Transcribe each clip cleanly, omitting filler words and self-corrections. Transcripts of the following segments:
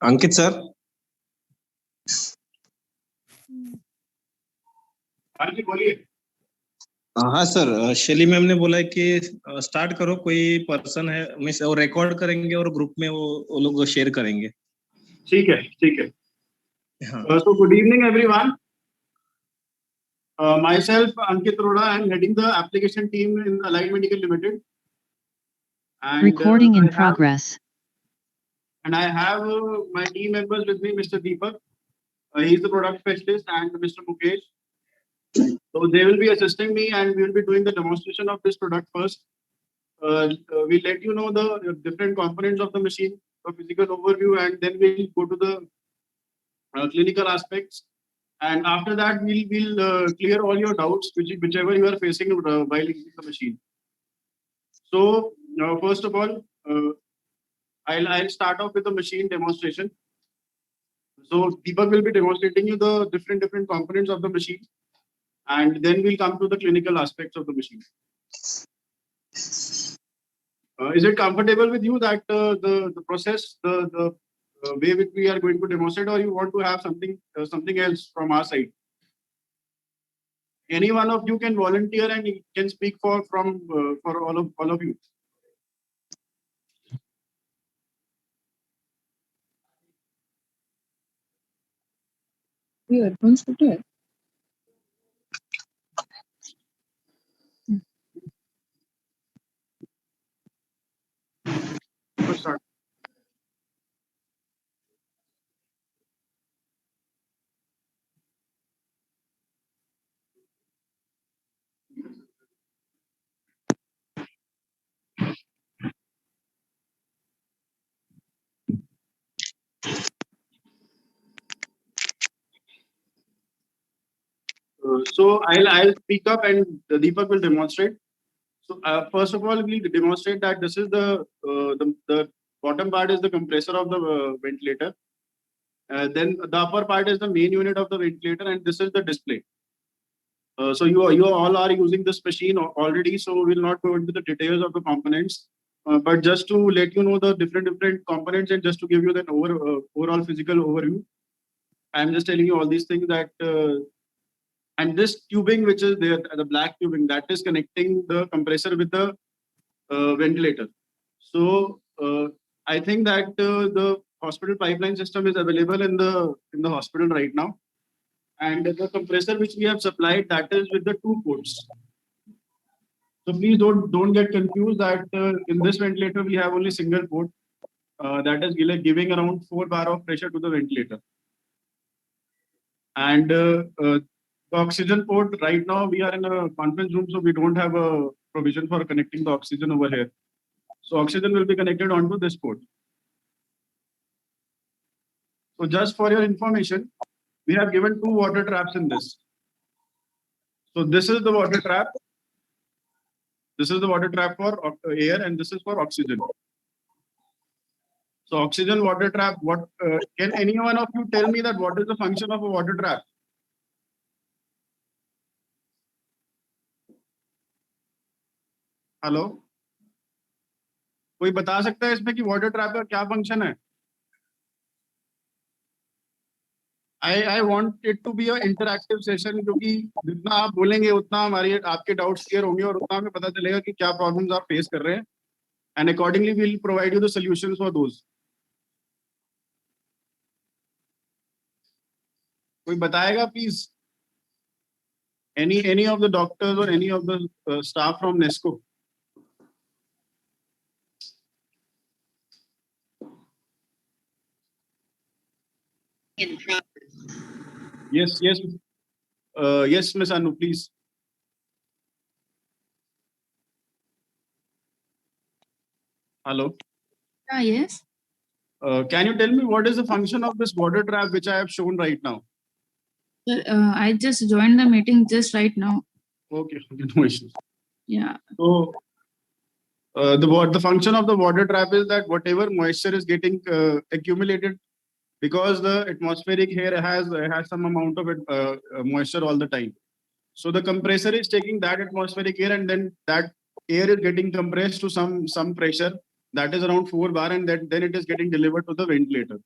अंकित sir. हाँ जी बोलिए। हाँ सर, शैली मैम ने बोला है कि स्टार्ट करो, कोई पर्सन है मिस, वो रिकॉर्ड करेंगे और ग्रुप में वो लोग शेयर करेंगे। ठीक है ठीक है। हाँ। So good evening everyone. Myself Ankit Arora, I am heading the application team in Allied Medical Limited. And, Recording in I have- progress. And I have my team members with me, Mr. Deepak. He is the product specialist, and Mr. Mukesh. So they will be assisting me, and we will be doing the demonstration of this product first. We'll let you know the different components of the machine, the physical overview, and then we'll go to the clinical aspects. And after that, we'll clear all your doubts, whichever you are facing while using the machine. So first of all, I'll start off with the machine demonstration. So Deepak will be demonstrating you the different components of the machine, and then we'll come to the clinical aspects of the machine. Is it comfortable with you that the process, the way which we are going to demonstrate, or you want to have something else from our side? Any one of you can volunteer and can speak for all of you. Earphones put it. Let's start. So I'll speak up and Deepak will demonstrate. So first of all, we'll demonstrate that this is the bottom part is the compressor of the ventilator. Then the upper part is the main unit of the ventilator, and this is the display. So you all are using this machine already, so we'll not go into the details of the components. But just to let you know the different components and just to give you the overall physical overview, I'm just telling you all these things that and this tubing which is there, the black tubing, that is connecting the compressor with the ventilator. So I think that the hospital pipeline system is available in the hospital right now, and the compressor which we have supplied, that is with the 2 ports. So please don't get confused that in this ventilator we have only single port that is giving around 4 bar of pressure to the ventilator. And the oxygen port, right now we are in a conference room, so we don't have a provision for connecting the oxygen over here. So oxygen will be connected onto this port. So just for your information, we have given 2 water traps in this. So this is the water trap. This is the water trap for air, and this is for oxygen. So oxygen water trap, what can any one of you tell me that what is the function of a water trap? Hello, कोई बता सकता है इसमें कि water trap का क्या function है? I want it to be a interactive session, क्योंकि जितना आप बोलेंगे उतना हमारे आपके डाउट्स क्लियर होंगे और उतना हमें पता चलेगा कि क्या प्रॉब्लम्स आप फेस कर रहे हैं, and accordingly we'll provide you the solutions for those. कोई बताएगा please? Any of the doctors or any of the staff from NESCO? Yes, yes, Miss Anu, please. Hello. Yes. Can you tell me what is the function of this water trap which I have shown right now? Sir, I just joined the meeting just right now. Okay, no issues. Yeah. So the function of the water trap is that whatever moisture is getting accumulated, because the atmospheric air has some amount of moisture all the time. So the compressor is taking that atmospheric air, and then that air is getting compressed to some pressure that is around 4 bar, and then it is getting delivered to the ventilator.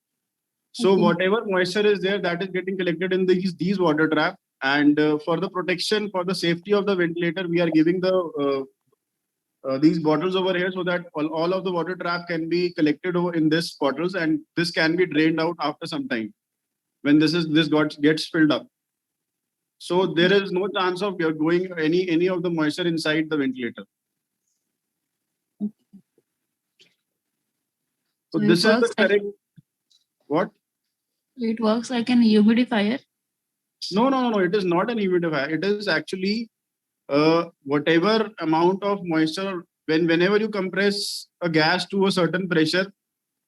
So Okay. whatever moisture is there, that is getting collected in these water trap. And for the protection, for the safety of the ventilator, we are giving these bottles over here so that all of the water trap can be collected over in this bottles, and this can be drained out after some time when gets filled up. So there is no chance of going any of the moisture inside the ventilator. So So this it is the works like correct. What? it works like an humidifier. No. It is not an humidifier. It is actually whatever amount of moisture whenever you compress a gas to a certain pressure,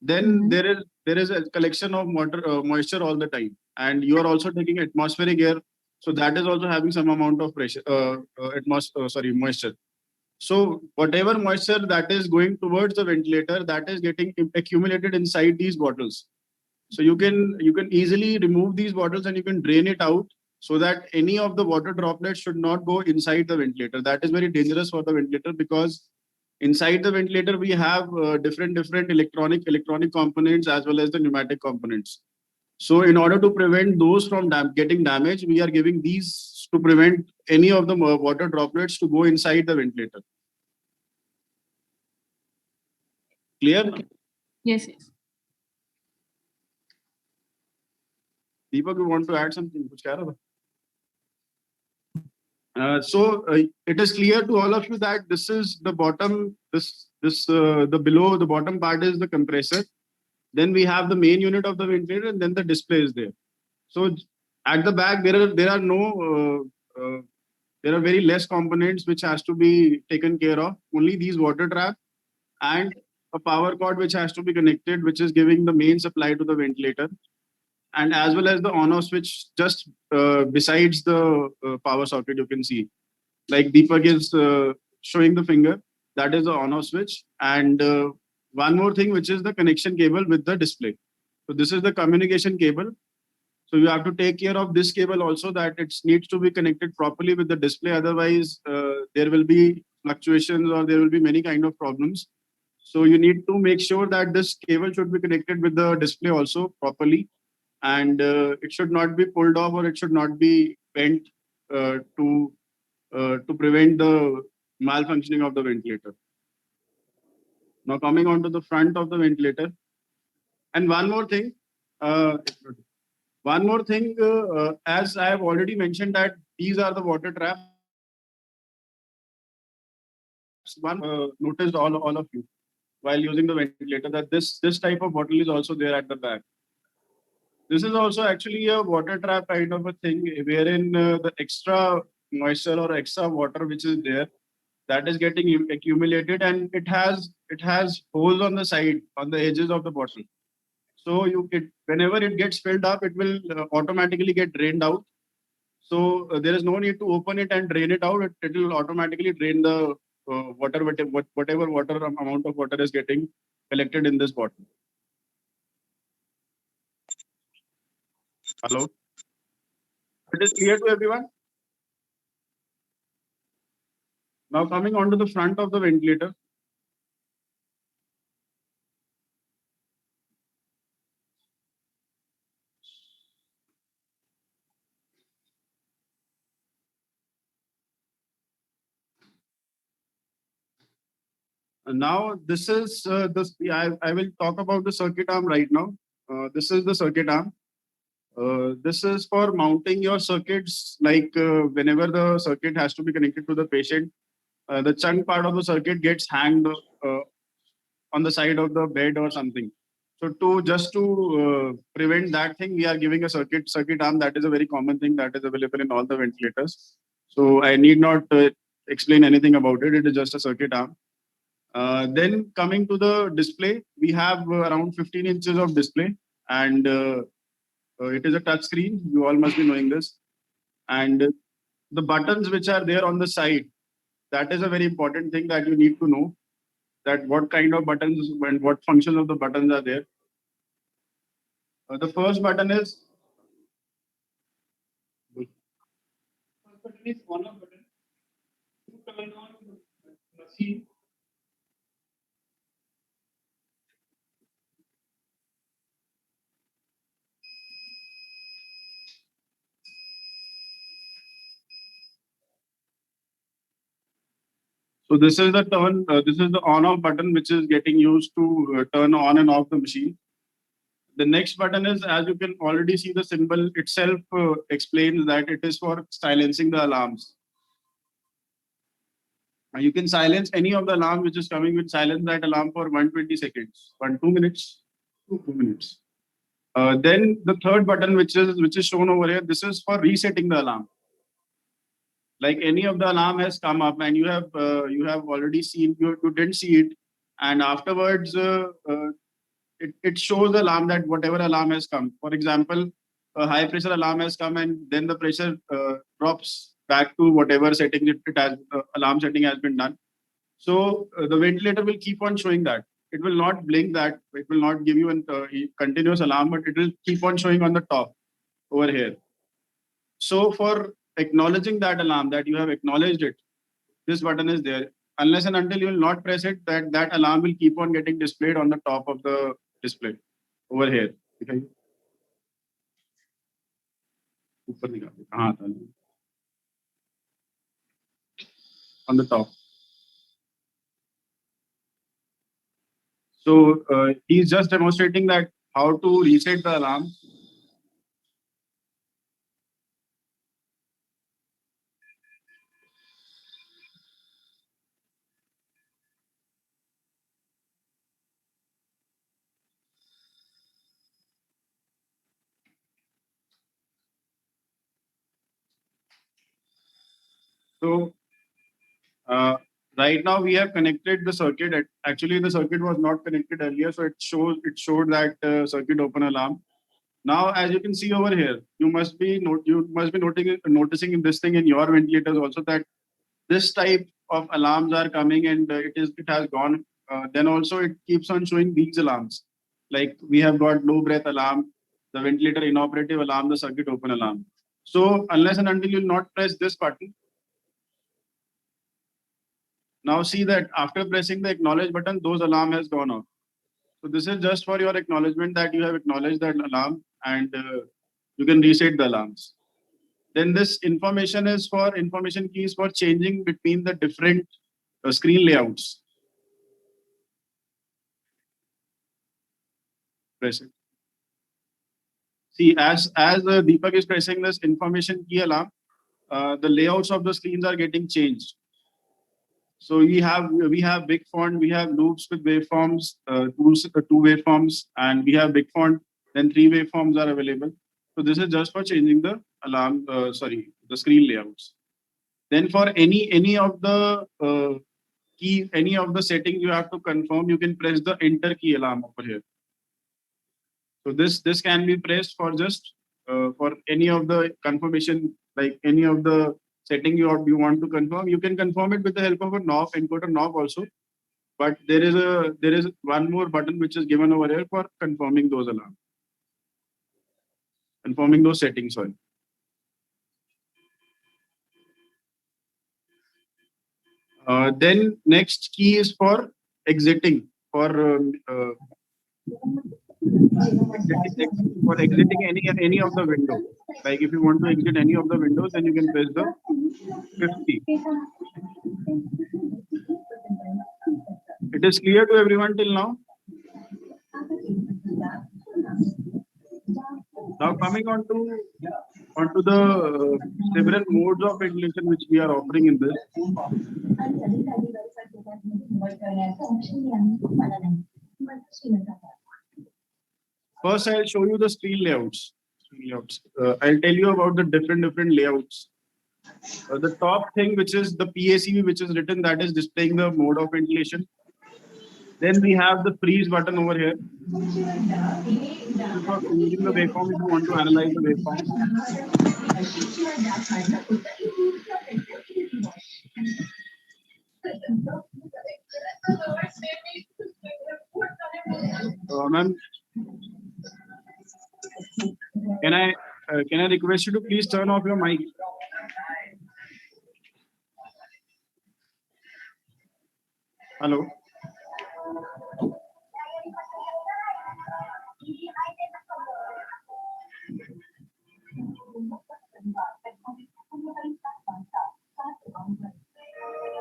then Mhm. there is a collection of moisture all the time, and you are also taking atmospheric air, so that is also having some amount of pressure, moisture. So whatever moisture that is going towards the ventilator, that is getting accumulated inside these bottles. So you can easily remove these bottles and you can drain it out so that any of the water droplets should not go inside the ventilator. That is very dangerous for the ventilator because inside the ventilator we have different electronic components as well as the pneumatic components. So in order to prevent those from getting damaged, we are giving these to prevent any of the water droplets to go inside the ventilator. Clear? Yes, yes. Deepak, you want to add something? कुछ कह रहा था? It is clear to all of you that this is the bottom, the below the bottom part is the compressor. Then we have the main unit of the ventilator, and then the display is there. So at the back there are very less components which has to be taken care of. Only these water trap and a power cord which has to be connected, which is giving the main supply to the ventilator, and as well as the on-off switch just besides the power socket. You can see, like Deepak is showing the finger, that is the on-off switch. And one more thing, which is the connection cable with the display. So this is the communication cable. So you have to take care of this cable also, that it needs to be connected properly with the display. Otherwise, there will be fluctuations or there will be many kind of problems. So you need to make sure that this cable should be connected with the display also properly, and it should not be pulled off or it should not be bent to prevent the malfunctioning of the ventilator. Now coming on to the front of the ventilator, and uh, as I have already mentioned that these are the water traps. One noticed all of you while using the ventilator that this type of bottle is also there at the back. This is also actually a water trap kind of a thing, wherein the extra moisture or extra water which is there, that is getting accumulated, and it has holes on the side, on the edges of the bottle. So whenever it gets filled up, it will automatically get drained out. So there is no need to open it and drain it out. It will automatically drain the water, whatever water amount of water is getting collected in this bottle. Hello, it is clear to everyone. Now coming on to the front of the ventilator. Now this is I will talk about the circuit arm right now. This is the circuit arm. This is for mounting your circuits, like whenever the circuit has to be connected to the patient, the chunk part of the circuit gets hanged on the side of the bed or something. So to prevent that thing, we are giving a circuit arm. That is a very common thing that is available in all the ventilators. So I need not explain anything about it. It is just a circuit arm. Then coming to the display, we have around 15 inches of display, and it is a touch screen. You all must be knowing this. And the buttons which are there on the side, that is a very important thing that you need to know, that what kind of buttons and what functions of the buttons are there. The first button is on off button. To turn on the machine. So this is the turn. This is the on-off button, which is getting used to turn on and off the machine. The next button is, as you can already see, the symbol itself explains that it is for silencing the alarms. You can silence any of the alarm which is coming with silence that alarm for 120 seconds, 2 minutes, 2 minutes. Then the third button, which is shown over here, this is for resetting the alarm. Like any of the alarm has come up and you have already seen, you didn't see it, and afterwards it shows the alarm that whatever alarm has come. For example, a high pressure alarm has come and then the pressure drops back to whatever setting it has, alarm setting has been done. So the ventilator will keep on showing that. It will not blink that. It will not give you a continuous alarm, but it will keep on showing on the top over here. So for acknowledging that alarm, that you have acknowledged it, this button is there. Unless and until you will not press it, that alarm will keep on getting displayed on the top of the display over here. Okay. On the top. So he's just demonstrating that how to reset the alarm. So right now we have connected the circuit. Actually, the circuit was not connected earlier, so it showed that circuit open alarm. Now, as you can see over here, you must be noticing this thing in your ventilators also, that this type of alarms are coming and it has gone. Then also it keeps on showing these alarms. Like we have got low breath alarm, the ventilator inoperative alarm, the circuit open alarm. So unless and until you not press this button, now see that after pressing the acknowledge button, those alarm has gone off. So this is just for your acknowledgement that you have acknowledged that alarm, and you can reset the alarms. Then this information keys for changing between the different screen layouts. Press it. See, as Deepak is pressing this information key alarm, the layouts of the screens are getting changed. So we have big font, we have loops with waveforms, two waveforms, and we have big font. Then 3 waveforms are available. So this is just for changing the alarm, the screen layouts. Then for any of the any of the settings you have to confirm, you can press the enter key alarm over here. So this can be pressed for just for any of the confirmation, like any of the setting you want to confirm. You can confirm it with the help of a knob, encoder knob also. But there is one more button which is given over here for confirming those alarms, confirming those settings. Sorry. Then next key is for exiting, for exiting any of the windows. Like if you want to exit any of the windows, then you can press the 50. It is clear to everyone till now? Now coming on to the several modes of ventilation which we are offering in this. First, I'll show you the screen layouts. I'll tell you about the different layouts. The top thing, which is the PACV, which is written, that is displaying the mode of ventilation. Then we have the freeze button over here. For freezing the waveform, if you want to analyze the waveform. Ma'am, can I request you to please turn off your mic? Hello.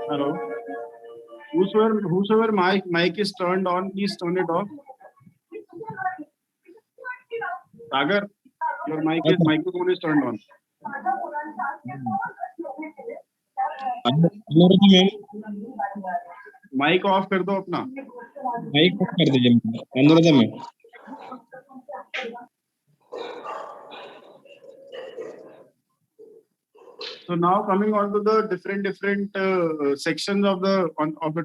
Hello. whosoever mic is turned on, please turn it off. Sagar, your microphone is turned on. Anuradha ma'am, mic off कर दो अपना. Mic off कर दीजिए Anuradha ma'am. So now coming on to the different sections of the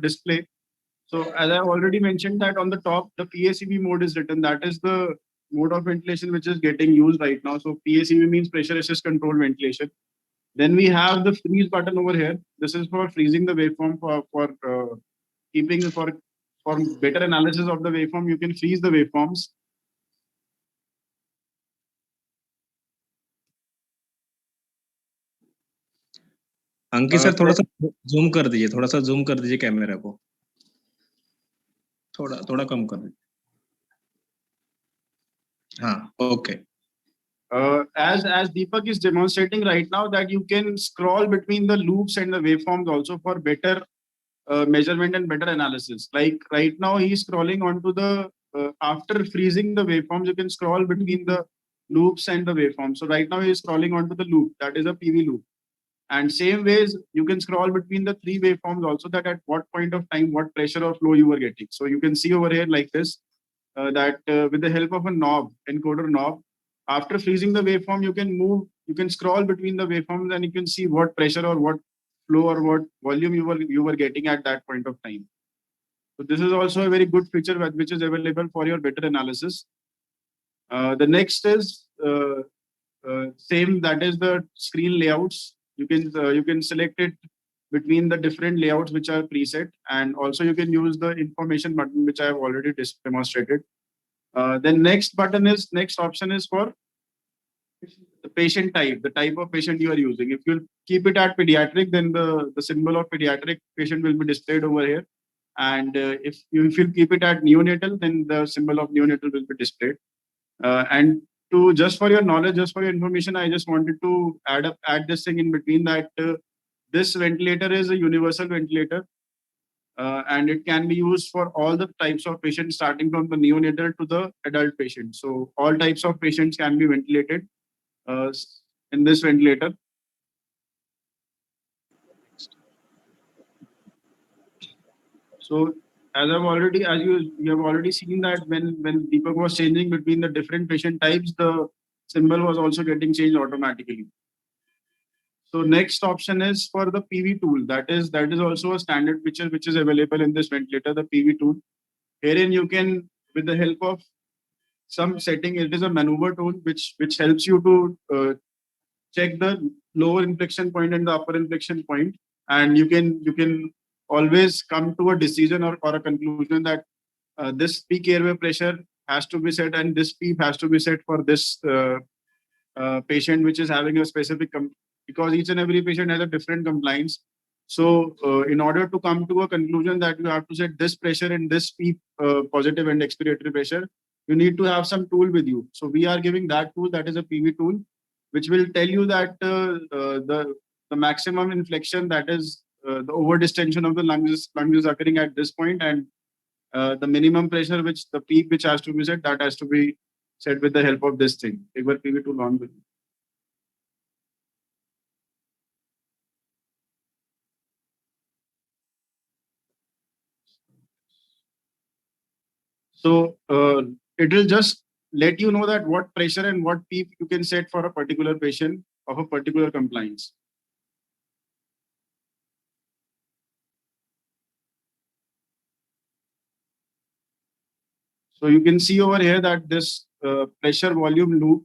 display. So as I already mentioned that on the top, the PACV mode is written. That is the mode of ventilation which is getting used right now. So PACV means pressure assist control ventilation. Then we have the freeze button over here. This is for freezing the waveform for keeping for better analysis of the waveform. You can freeze the waveforms. Ankit sir थोड़ा सा zoom कर दीजिए, थोड़ा सा zoom कर दीजिए camera को, थोड़ा थोड़ा कम कर दीजिए. हाँ, okay. As Deepak is demonstrating right now, that you can scroll between the loops and the waveforms also for better measurement and better analysis. Like right now, he is scrolling onto the after freezing the waveforms, you can scroll between the loops and the waveforms. So right now, he is scrolling onto the loop. That is a PV loop. And same ways, you can scroll between the three waveforms also, that at what point of time, what pressure or flow you were getting. So you can see over here like this, that with the help of a knob, encoder knob, after freezing the waveform, you can scroll between the waveforms and you can see what pressure or what flow or what volume you were getting at that point of time. So this is also a very good feature which is available for your better analysis. The next is same, that is the screen layouts. You can select it between the different layouts which are preset, and also you can use the information button which I have already demonstrated. Then next option is for the patient type, the type of patient you are using. If you keep it at pediatric, then the symbol of pediatric patient will be displayed over here. And if you keep it at neonatal, then the symbol of neonatal will be displayed. And just for your knowledge, just for your information, I just wanted to add this thing in between, that this ventilator is a universal ventilator. And it can be used for all the types of patients, starting from the neonatal to the adult patient. So all types of patients can be ventilated in this ventilator. So as you have already seen that when Deepak was changing between the different patient types, the symbol was also getting changed automatically. So next option is for the PV tool. That is also a standard feature which is available in this ventilator, the PV tool. Herein you can, with the help of some setting, it is a maneuver tool which helps you to check the lower inflection point and the upper inflection point, and you can always come to a decision or a conclusion that this peak airway pressure has to be set and this PEEP has to be set for this patient which is having a specific because each and every patient has a different compliance. So in order to come to a conclusion that you have to set this pressure and this PEEP positive and expiratory pressure, you need to have some tool with you. So we are giving that tool, that is a PV tool, which will tell you that the maximum inflection, that is the over distension of the lungs is occurring at this point, and the minimum pressure, which the PEEP which has to be set, that has to be set with the help of this thing. एक बार PV tool on with you. So it will just let you know that what pressure and what PEEP you can set for a particular patient of a particular compliance. So you can see over here that this pressure volume loop.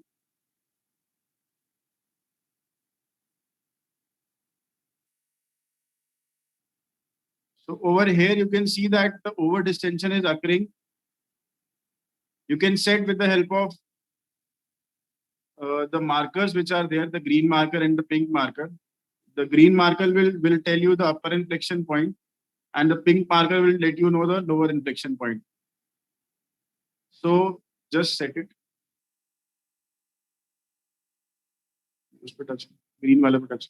So over here you can see that the over distension is occurring. You can set with the help of the markers which are there, the green marker and the pink marker. The green marker will tell you the upper inflection point, and the pink marker will let you know the lower inflection point. So just set it. उस पे touch, green वाले पे touch.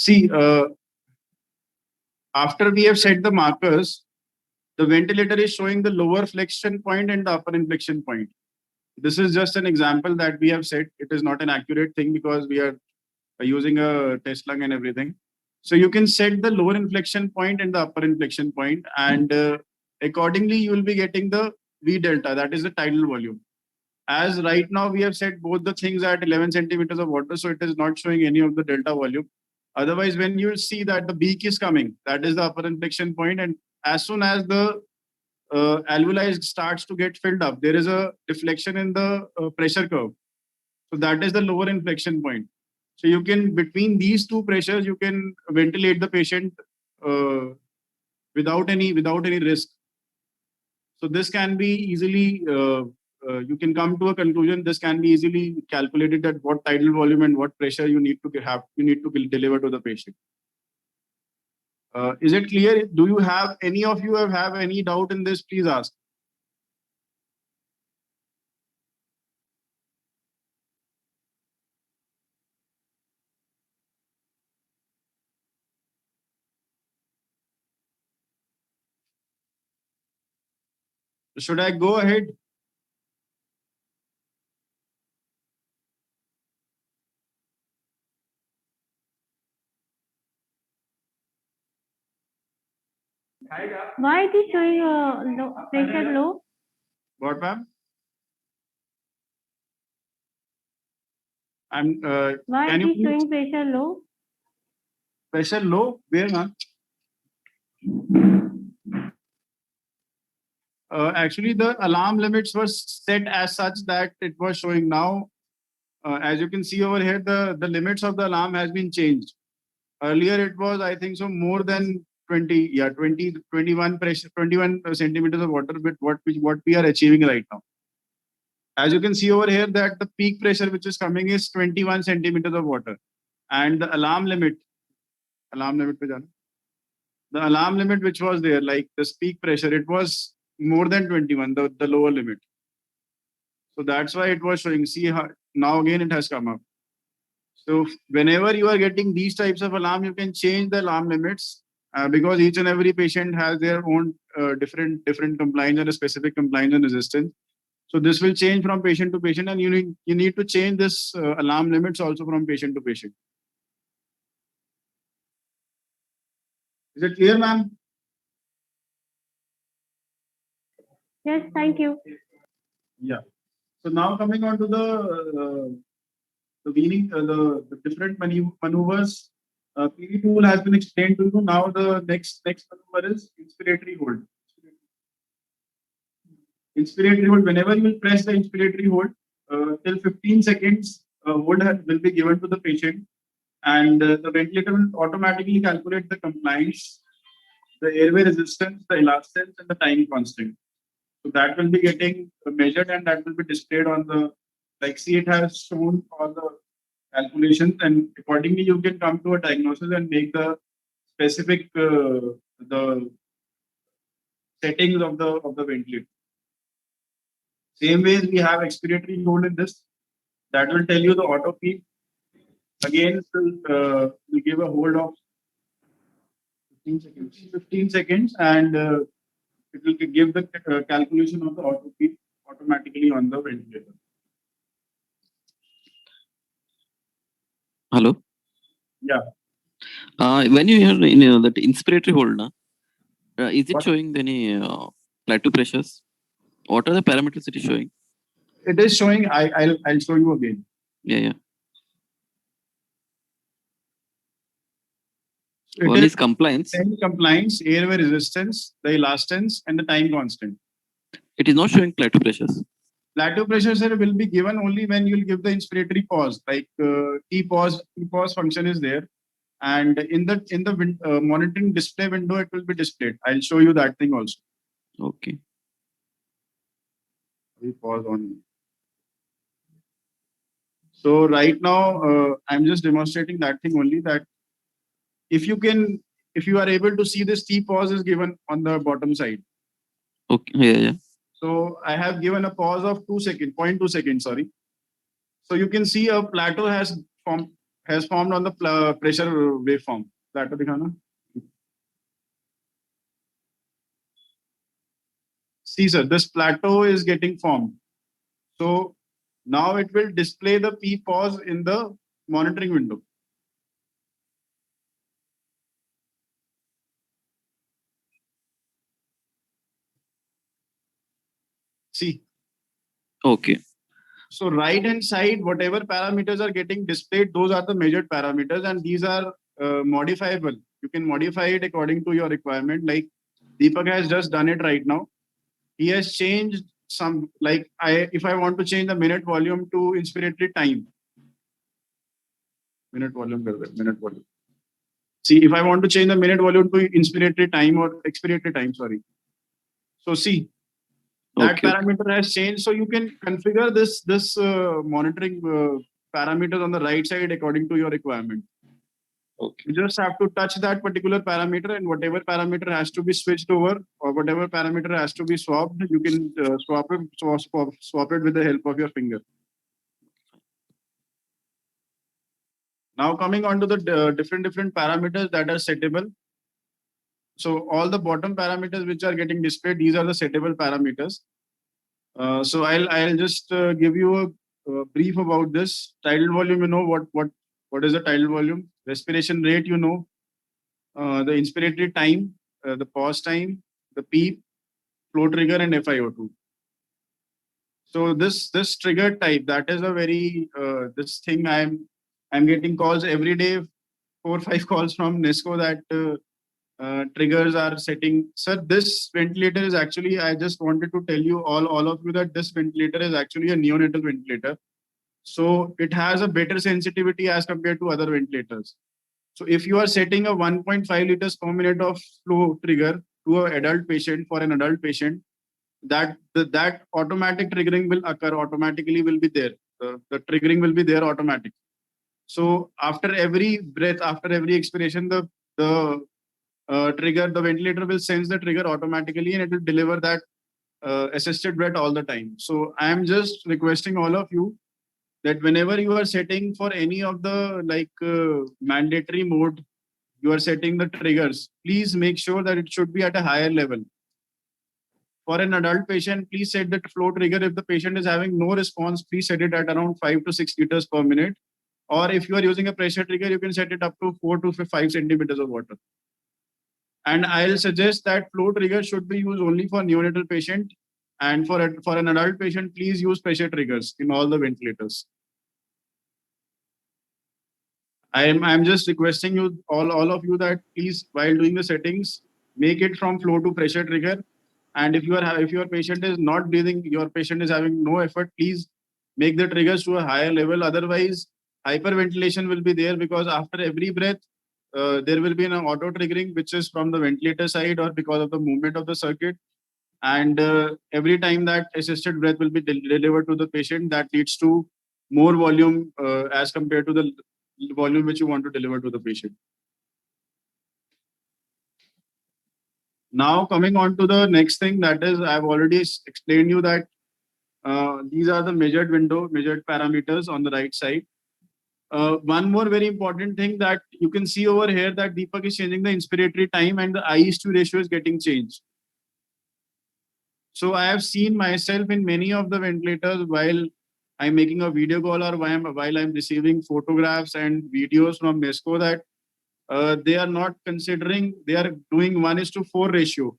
See, after we have set the markers, the ventilator is showing the lower flexion point and the upper inflection point. This is just an example that we have set. It is not an accurate thing because we are using a test lung and everything. So you can set the lower inflection point and the upper inflection point, and accordingly you will be getting the V delta, that is the tidal volume. As right now we have set both the things at 11 centimeters of water, so it is not showing any of the delta volume. Otherwise, when you will see that the beak is coming, that is the upper inflection point, and as soon as the alveoli starts to get filled up, there is a deflection in the pressure curve. So that is the lower inflection point. So you can, between these two pressures, you can ventilate the patient without any risk. So this can be easily, you can come to a conclusion. This can be easily calculated at what tidal volume and what pressure you need to deliver to the patient. Is it clear? Do you have any of you have any doubt in this? Please ask. Should I go ahead? Why it is showing pressure low? What, ma'am? I'm. Why Can it you is please showing pressure low? pressure low? Where, ma'am? Actually, the alarm limits were set as such that it was showing now. As you can see over here, the limits of the alarm has been changed. Earlier, it was, I think so, more than 21 pressure, 21 centimeters of water with what we are achieving right now. As you can see over here, that the peak pressure which is coming is 21 centimeters of water, and the alarm limit which was there, like the peak pressure, it was more than 21, the lower limit. So that's why it was showing. See how now again it has come up. So whenever you are getting these types of alarm, you can change the alarm limits because each and every patient has their own different compliance and a specific compliance and resistance. So this will change from patient to patient, and you need to change this alarm limits also from patient to patient. Is it clear, ma'am? Yes, thank you. Yeah. So now coming on to the meaning, the different maneuvers. PV tool has been explained to you. Now the next maneuver is inspiratory hold. Inspiratory hold. Whenever you will press the inspiratory hold, till 15 seconds, hold will be given to the patient, and the ventilator will automatically calculate the compliance, the airway resistance, the elastance, and the time constant. So that will be getting measured, and that will be displayed on the, like, see, it has shown all the calculations, and accordingly you can come to a diagnosis and make the specific the settings of the ventilator. Same way we have expiratory hold in this, that will tell you the auto peak. Again, will give a hold of 15 seconds, and it will give the calculation of the auto peak automatically on the ventilator. Hello. Yeah. When you hear in that inspiratory hold, is it What? showing any plateau pressures? What are the parameters it is showing? It is showing. I'll show you again. Yeah. It is compliance. Compliance, airway resistance, the elastance, and the time constant. It is not showing plateau pressures. Plateau pressure, sir, will be given only when you will give the inspiratory pause. Like T pause function is there, and in the monitoring display window, it will be displayed. I'll show you that thing also. Okay. We pause on. So right now, I'm just demonstrating that thing only, that if you are able to see this T pause is given on the bottom side. Okay. Yeah. So I have given a pause of 2 seconds, 0.2 seconds, sorry. So you can see a plateau has formed. has formed on the pressure waveform. Plateau dikhana. See, sir, this plateau is getting formed. So now it will display the P pause in the monitoring window. See. Okay. So right hand side, whatever parameters are getting displayed, those are the measured parameters, and these are modifiable. You can modify it according to your requirement. Like Deepak has just done it right now. He has changed some, like if I want to change the minute volume to inspiratory time. Minute volume. See, if I want to change the minute volume to inspiratory time or expiratory time, sorry. So see, that Okay. parameter has changed. So you can configure this monitoring parameters on the right side according to your requirement. Okay. You just have to touch that particular parameter, and whatever parameter has to be switched over or whatever parameter has to be swapped, you can swap it with the help of your finger. Now coming on to the different parameters that are settable. So all the bottom parameters which are getting displayed, these are the settable parameters. So I'll just give you a brief about this. Tidal volume, you know what is the tidal volume? Respiration rate, you know. The inspiratory time, the pause time, the PEEP, flow trigger, and FiO2. So this trigger type, that is a very this thing I'm getting calls every day, 4 or 5 calls from NESCO that triggers are setting. Sir, this ventilator is actually, I just wanted to tell you all of you that this ventilator is actually a neonatal ventilator. So it has a better sensitivity as compared to other ventilators. So if you are setting a 1.5 liters per minute of flow trigger to an adult patient, for an adult patient, that automatic triggering will occur automatically, will be there. The triggering will be there automatic. So after every breath, after every expiration, the trigger, the ventilator will sense the trigger automatically, and it will deliver that assisted breath all the time. So I am just requesting all of you that whenever you are setting for any of the mandatory mode, you are setting the triggers, please make sure that it should be at a higher level. For an adult patient, please set the flow trigger. If the patient is having no response, please set it at around 5 to 6 liters per minute. Or if you are using a pressure trigger, you can set it up to 4 to 5 centimeters of water. And I'll suggest that flow trigger should be used only for neonatal patient. And for an adult patient, please use pressure triggers in all the ventilators. I'm just requesting you, all of you, that please, while doing the settings, make it from flow to pressure trigger. And if your patient is not breathing, your patient is having no effort, please make the triggers to a higher level. Otherwise, hyperventilation will be there, because after every breath, there will be an auto triggering, which is from the ventilator side or because of the movement of the circuit. And every time that assisted breath will be delivered to the patient, that leads to more volume as compared to the volume which you want to deliver to the patient. Now coming on to the next thing, that is, I've already explained you that these are the measured parameters on the right side. One more very important thing that you can see over here, that Deepak is changing the inspiratory time and the I/2 ratio is getting changed. So I have seen myself in many of the ventilators while I'm making a video call or while I'm receiving photographs and videos from NESCO, that they are not considering, they are doing 1:4 ratio.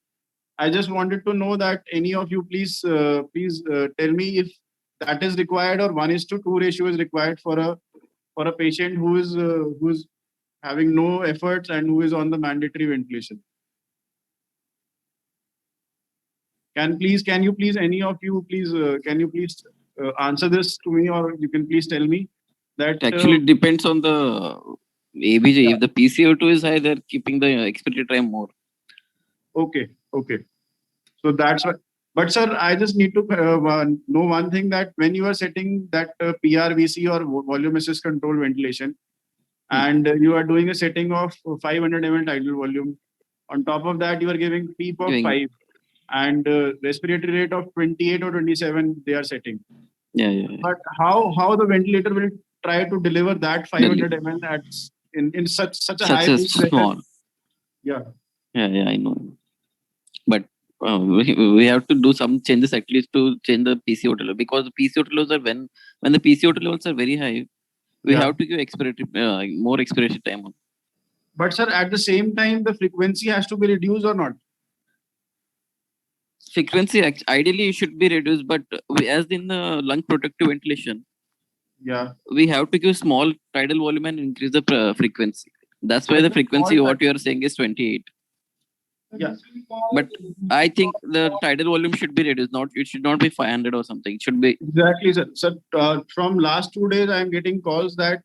I just wanted to know that any of you please tell me if that is required, or 1:2 ratio is required for a patient who is having no efforts and who is on the mandatory ventilation. Can you please answer this to me, or you can please tell me that Actually, it depends on the ABG. Yeah. If the PCO2 is high, they're keeping the expected time more. Okay. So that's what. But sir, I just need to know one thing, that when you are setting that PRVC or volume assist control ventilation, and you are doing a setting of 500 ml tidal volume, on top of that you are giving PEEP of 5 and respiratory rate of 28 or 27 they are setting. Yeah. But how the ventilator will try to deliver that 500 ml in such a Such high a peak pressure. small. Yeah. Yeah, I know. But we have to do some changes at least to change the PCO level, because the PCO levels are when the PCO levels are very high, we Yeah. have to give more expiration time on. But sir, at the same time, the frequency has to be reduced or not? Frequency ideally should be reduced, but as in the lung protective ventilation, Yeah. we have to give small tidal volume and increase the frequency. That's why But the the frequency small what you are saying is 28. Yeah. But I think the tidal volume should be reduced. It should not be 500 or something. It should be. Exactly, sir. Sir, from last 2 days, I am getting calls that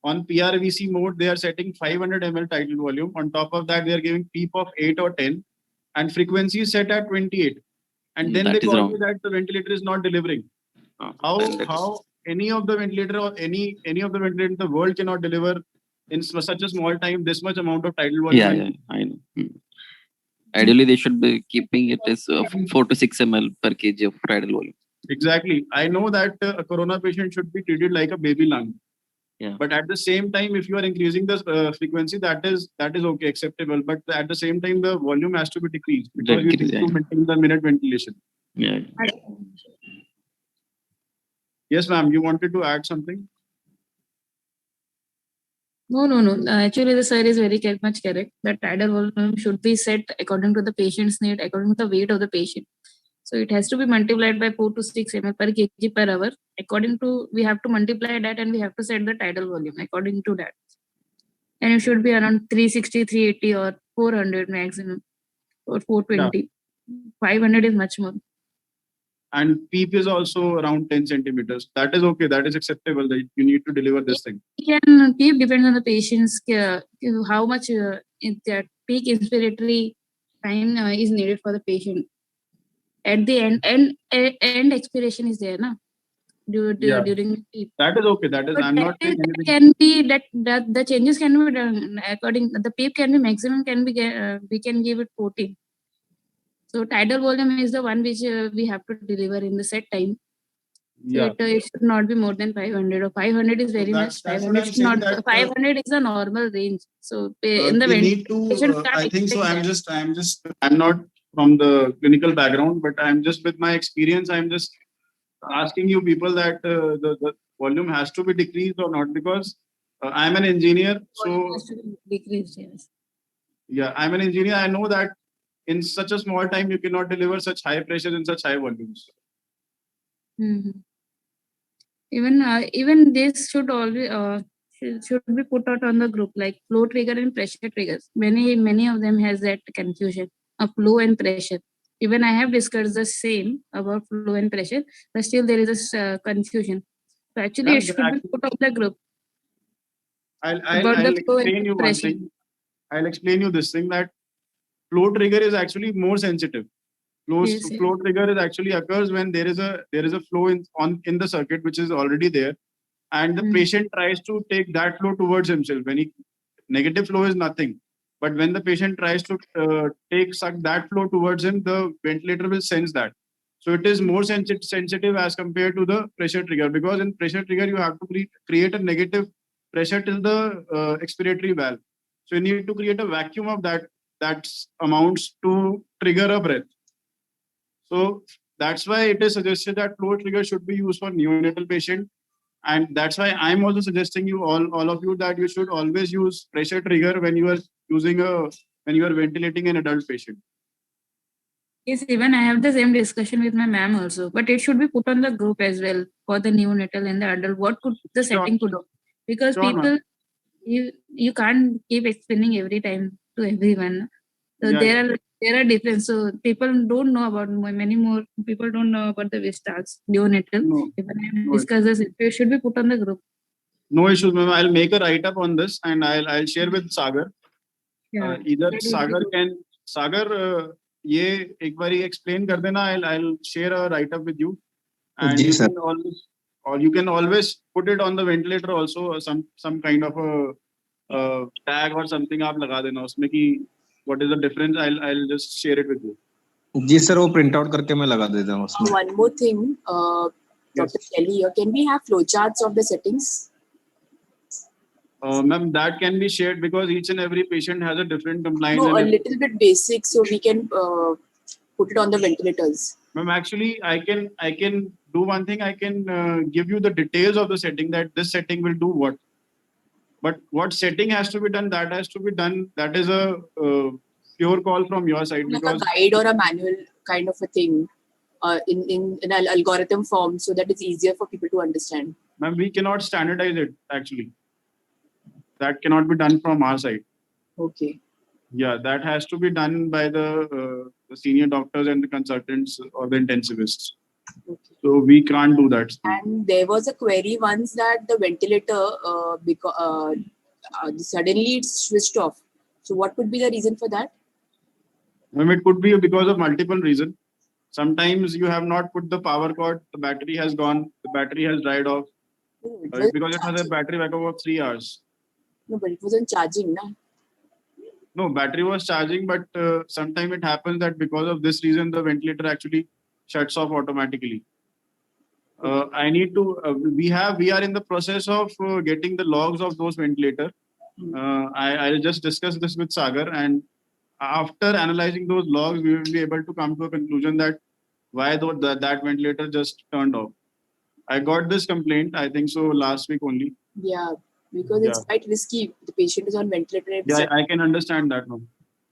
on PRVC mode, they are setting 500 ml tidal volume. On top of that, they are giving PEEP of 8 or 10, and frequency is set at 28. And then That they is call wrong. me that the ventilator is not delivering. Then that is- How any of the ventilator or any of the ventilator in the world cannot deliver in such a small time this much amount of tidal volume? Yeah, I know. Ideally, they should be keeping it as 4 to 6 ml per kg of tidal volume. Exactly. I know that a corona patient should be treated like a baby lung. Yeah. But at the same time, if you are increasing the frequency, that is okay, acceptable. But at the same time, the volume has to be decreased because you need to maintain the minute ventilation. Yeah. Yes, ma'am. You wanted to add something? No. Actually, the sir is very much correct. The tidal volume should be set according to the patient's need, according to the weight of the patient. So it has to be multiplied by 4 to 6 ml per kg per hour. According to, we have to multiply that and we have to set the tidal volume according to that. And it should be around 360, 380 or 400 maximum or 420. 500 is much more. And PEEP is also around 10 centimeters. That is okay. That is acceptable. That you need to deliver this thing. PEEP depends on the patient's how much that peak inspiratory time is needed for the patient. At the end expiration is there, na? During PEEP. That is okay. That is, But I'm not saying that anything. can be that the changes can be done according. The PEEP can be maximum can be we can give it 14. So tidal volume is the one which we have to deliver in the set time. So it should not be more than 500 or 500 is very much. 500 should not. 500 is a normal range. So in the need to. I think so. I'm not from the clinical background, but I'm just with my experience. I'm just asking you people that the volume has to be decreased or not, because I'm an engineer. So has to be decreased, yes. Yeah, I'm an engineer. I know that in such a small time you cannot deliver such high pressure in such high volumes. Mm-hmm. Even this should always should be put out on the group, like flow trigger and pressure triggers. Many of them has that confusion of flow and pressure. Even I have discussed the same about flow and pressure, but still there is a confusion. So actually, it should be put on the group. I'll explain you one thing. I'll explain you this thing, that flow trigger is actually more sensitive. Flow trigger is actually occurs when there is a flow in the circuit which is already there, and the patient tries to take that flow towards himself. When negative flow is nothing, but when the patient tries to suck that flow towards him, the ventilator will sense that. So it is more sensitive as compared to the pressure trigger, because in pressure trigger you have to create a negative pressure till the expiratory valve. So you need to create a vacuum of that amounts to trigger a breath. So that's why it is suggested that flow trigger should be used for neonatal patient. And that's why I'm also suggesting you all of you that you should always use pressure trigger when you are ventilating an adult patient. Yes, even I have the same discussion with my ma'am also, but it should be put on the group as well for the neonatal and the adult. What could the setting could do? Because people, you can't keep explaining every time to everyone. So there are difference. So people don't know about, many more people don't know about the Vistals neonatal. Even I discuss this, it should be put on the group. No issues, ma'am. I'll make a write up on this and I'll share with Sagar. Yeah, Either Sagar ये एक बारी explain कर देना. I'll share a write up with you, and you can always put it on the ventilator also. Some kind of a tag or something आप लगा देना उसमें कि what is the difference. I'll just share it with you. जी sir, वो print out करके मैं लगा देता हूँ उसमें. One more thing, Dr. Kelly, can we have flowcharts of the settings? Ma'am, that can be shared because each and every patient has a different compliance. No, a and little bit basic, so we can put it on the ventilators. Ma'am, actually, I can do one thing. I can give you the details of the setting, that this setting will do what. But what setting has to be done, that has to be done. That is a pure call from your side, Like because a guide or a manual kind of a thing in an algorithm form, so that it's easier for people to understand. ma'am, we cannot standardize it actually. That cannot be done from our side. Okay. Yeah, that has to be done by the senior doctors and the consultants or the intensivists. Okay. So we can't do that. And there was a query once that the ventilator, suddenly it's switched off. So what could be the reason for that? Ma'am, it could be because of multiple reasons. Sometimes you have not put the power cord, the battery has gone, the battery has dried off, No, it was because it has a charging. battery backup of 3 hours. No, but it wasn't charging, na? No, battery was charging, but sometimes it happens that because of this reason, the ventilator actually shuts off automatically. I need to, we are in the process of getting the logs of those ventilator. I'll just discuss this with Sagar, and after analyzing those logs, we will be able to come to a conclusion that why that ventilator just turned off. I got this complaint, I think so last week only. Yeah, because it's quite risky. The patient is on ventilator. Yeah, I can understand that now.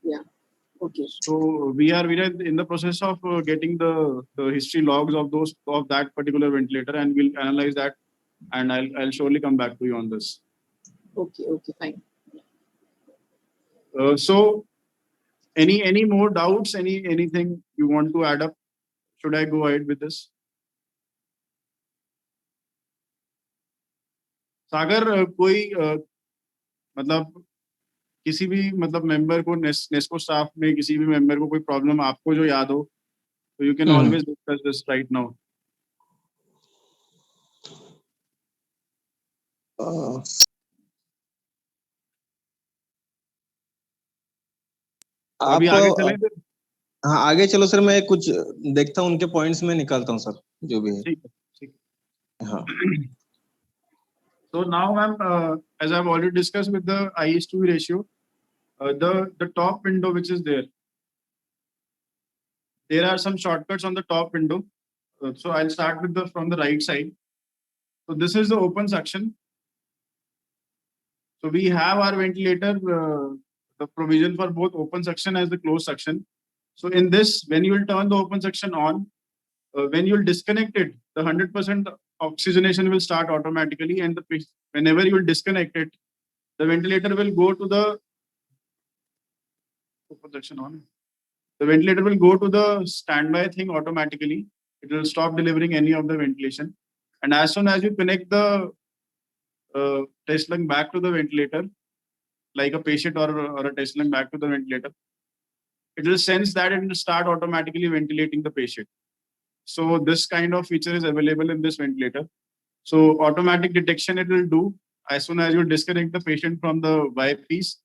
Yeah. Okay. So we are in the process of getting the history logs of that particular ventilator, and we'll analyze that, and I'll surely come back to you on this. Okay. Fine. So any more doubts? Anything you want to add up? Should I go ahead with this? सागर कोई मतलब किसी भी मतलब member को Nesco staff में किसी भी member को कोई प्रॉब्लम आपको जो याद हो, तो you can always discuss this right now. अभी आगे चलें फिर? हाँ, आगे चलो सर. मैं कुछ देखता हूँ, उनके पॉइंट्स में निकालता हूँ सर, जो भी है. ठीक है. हाँ. So now, ma'am, as I've already discussed with the I/2 ratio, the top window which is there are some shortcuts on the top window. So I'll start with from the right side. So this is the open suction. So we have our ventilator, the provision for both open suction as the closed suction. So in this, when you will turn the open suction on, when you will disconnect it, the 100% oxygenation will start automatically, and whenever you will disconnect it, the ventilator will go to the open suction on. The ventilator will go to the standby thing automatically. It will stop delivering any of the ventilation, and as soon as you connect the test lung back to the ventilator, like a patient or a test lung back to the ventilator, it will sense that it will start automatically ventilating the patient. So this kind of feature is available in this ventilator. So automatic detection it will do as soon as you disconnect the patient from the wipe piece.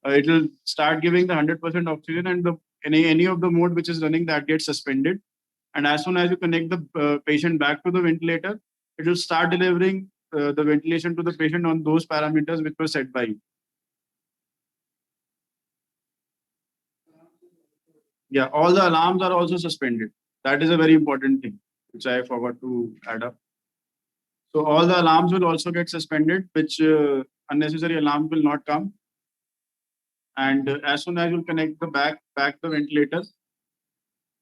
It will start giving the 100% oxygen, and any of the mode which is running, that gets suspended. And as soon as you connect the patient back to the ventilator, it will start delivering the ventilation to the patient on those parameters which were set by you. Yeah, all the alarms are also suspended. That is a very important thing, which I forgot to add up. So all the alarms will also get suspended, which unnecessary alarms will not come. And as soon as you connect the back the ventilator,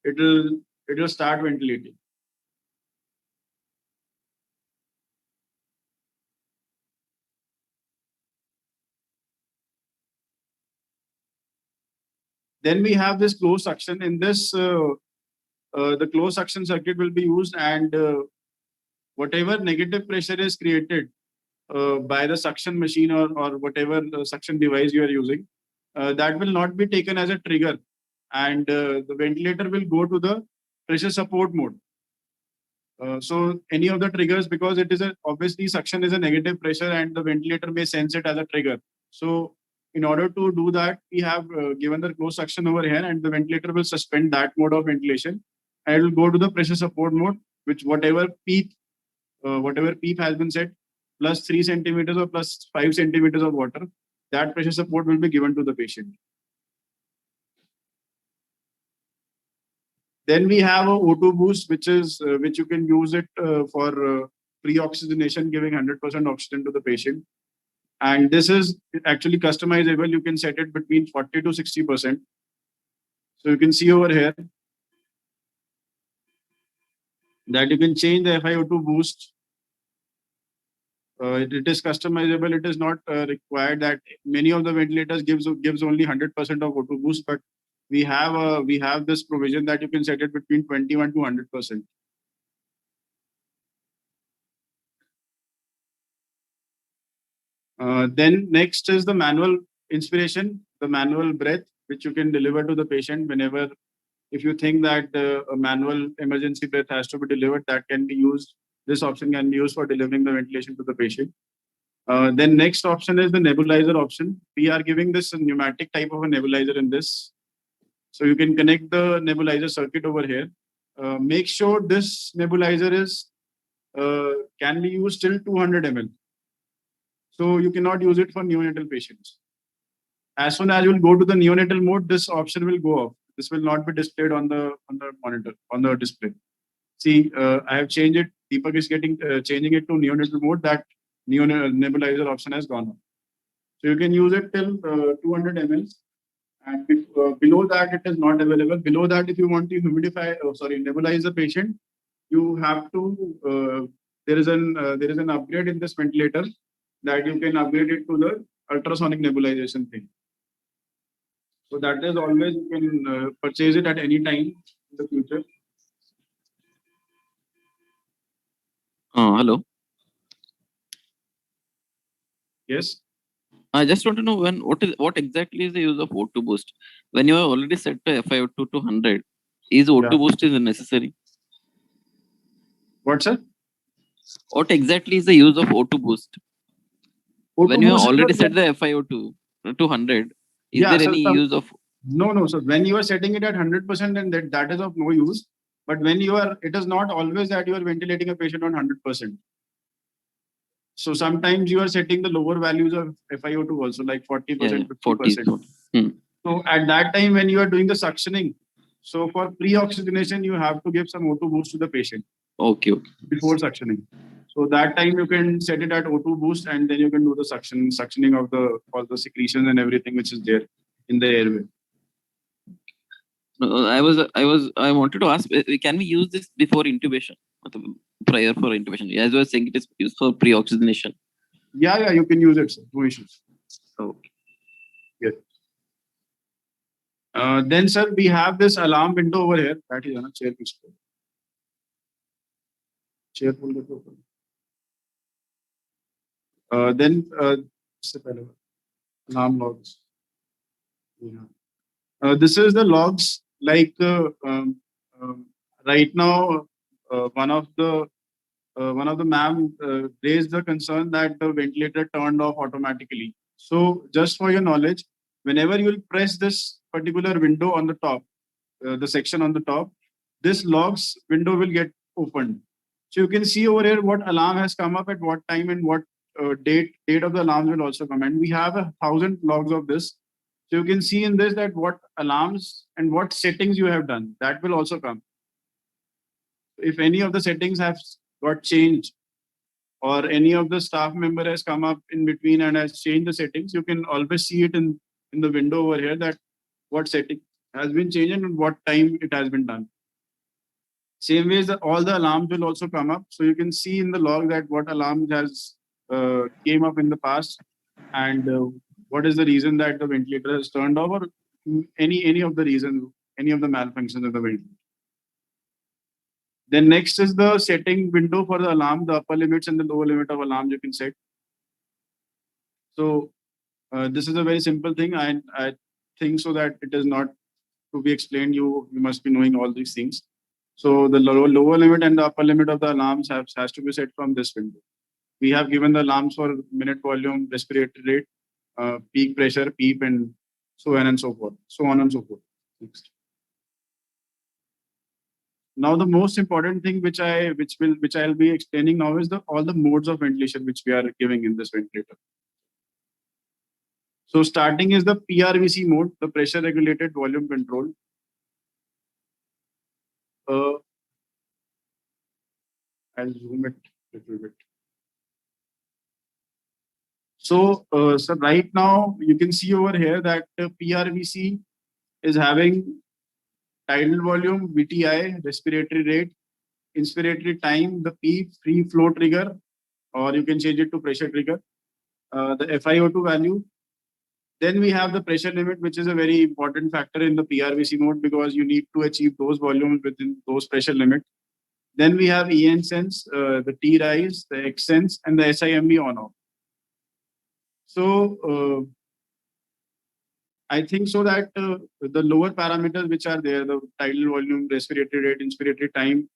it will start ventilating. Then we have this closed suction. In this, the closed suction circuit will be used, and whatever negative pressure is created by the suction machine or whatever suction device you are using, that will not be taken as a trigger, and the ventilator will go to the pressure support mode. So any of the triggers, because it is obviously suction is a negative pressure, and the ventilator may sense it as a trigger. So in order to do that, we have given the closed suction over here, and the ventilator will suspend that mode of ventilation, and it will go to the pressure support mode, which whatever PEEP has been set, plus 3 centimeters or plus 5 centimeters of water, that pressure support will be given to the patient. Then we have a O2 boost, which you can use it for pre-oxygenation, giving 100% oxygen to the patient. And this is actually customizable. You can set it between 40 to 60%. So you can see over here that you can change the FiO2 boost. It is customizable. It is not required that many of the ventilators gives only 100% of O2 boost, but we have this provision that you can set it between 21 to 100%. Then next is the manual inspiration, the manual breath, which you can deliver to the patient whenever, if you think that a manual emergency breath has to be delivered, that can be used. This option can be used for delivering the ventilation to the patient. Then next option is the nebulizer option. We are giving this a pneumatic type of a nebulizer in this. So you can connect the nebulizer circuit over here. Make sure this nebulizer is can be used till 200 ml. So you cannot use it for neonatal patients. As soon as you will go to the neonatal mode, this option will go off. This will not be displayed on the monitor, on the display. See, I have changed it. Deepak is changing it to neonatal mode. That nebulizer option has gone off. So you can use it till 200 ml. And below that, it is not available. Below that, if you want to nebulize the patient, you have to. There is an upgrade in this ventilator that you can upgrade it to the ultrasonic nebulization thing. So that is always, you can purchase it at any time in the future. Hello. Yes. I just want to know what exactly is the use of O2 boost? When you have already set the FiO2 to 100, is O2 boost is necessary? What, sir? What exactly is the use of O2 boost? O2 when you have boost is already the- set the FiO2 to 100, is Yeah, there so any use of? No. So when you are setting it at 100%, then that is of no use. But when it is not always that you are ventilating a patient on 100%. So sometimes you are setting the lower values of FiO2 also, like 40%, 50%. 40. So at that time, when you are doing the suctioning, so for pre-oxygenation, you have to give some O2 boost to the patient. Okay. Before suctioning. So that time you can set it at O2 boost, and then you can do the suctioning of all the secretions and everything which is there in the airway. I wanted to ask, can we use this before intubation, prior for intubation? As I was saying, it is used for pre-oxygenation. Yeah, you can use it, sir. No issues. Okay. Yes. Then, sir, we have this alarm window over here. That is on a chair. Chair pull it open. Then, alarm logs. Yeah. This is the logs. Like right now, one of the ma'am raised the concern that the ventilator turned off automatically. So just for your knowledge, whenever you will press this particular window on the top, the section on the top, this logs window will get opened. So you can see over here what alarm has come up at what time and what date of the alarms will also come. And we have 1,000 logs of this. So you can see in this that what alarms and what settings you have done, that will also come. If any of the settings have got changed or any of the staff member has come up in between and has changed the settings, you can always see it in the window over here that what setting has been changed and what time it has been done. Same way, all the alarms will also come up. So you can see in the log that what alarm has came up in the past and what is the reason that the ventilator has turned off, or any of the reasons, any of the malfunctions of the ventilator. Then next is the setting window for the alarm, the upper limits and the lower limit of alarm you can set. So this is a very simple thing. I think so that it is not to be explained. You must be knowing all these things. So the lower limit and the upper limit of the alarms has to be set from this window. We have given the alarms for minute volume, respiratory rate, peak pressure, PEEP, and so on and so forth. Next. Now the most important thing which I'll be explaining now is all the modes of ventilation which we are giving in this ventilator. So starting is the PRVC mode, the pressure regulated volume control. I'll zoom it a little bit. So, so right now you can see over here that PRVC is having tidal volume, VTI, respiratory rate, inspiratory time, the P free flow trigger, or you can change it to pressure trigger, the FiO2 value. Then we have the pressure limit, which is a very important factor in the PRVC mode because you need to achieve those volumes within those pressure limits. Then we have ENSense, the T rise, the XSense, and the SIMB on off. So I think so that the lower parameters which are there, the tidal volume, respiratory rate, inspiratory time,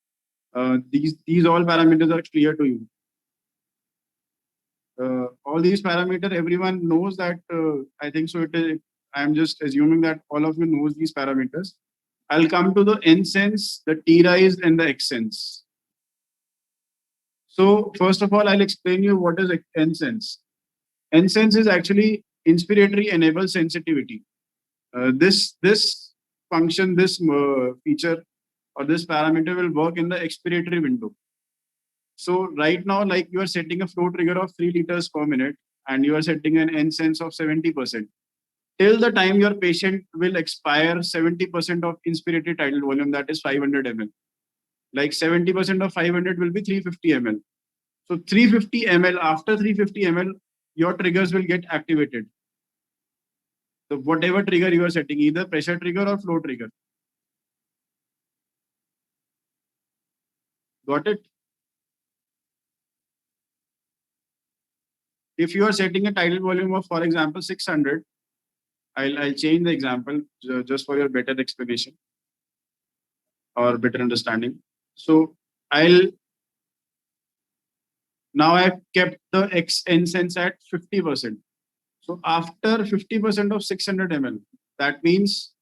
these all parameters are clear to you. All these parameters, everyone knows that. I think so. I'm just assuming that all of you knows these parameters. I'll come to the NSense, the T rise, and the XSense. So first of all, I'll explain you what is NSense. NSense is actually inspiratory enable sensitivity. This function, this feature, or this parameter will work in the expiratory window. So right now, like you are setting a flow trigger of 3 liters per minute, and you are setting an NSense of 70%. Till the time your patient will expire 70% of inspiratory tidal volume, that is 500 ml. Like 70% of 500 will be 350 ml. So 350 ml, after 350 ml, your triggers will get activated. So whatever trigger you are setting, either pressure trigger or flow trigger. Got it? If you are setting a tidal volume of, for example, 600, I'll change the example just for your better explanation or better understanding. So now I've kept the NSense at 50%. So after 50% of 600 ml, that means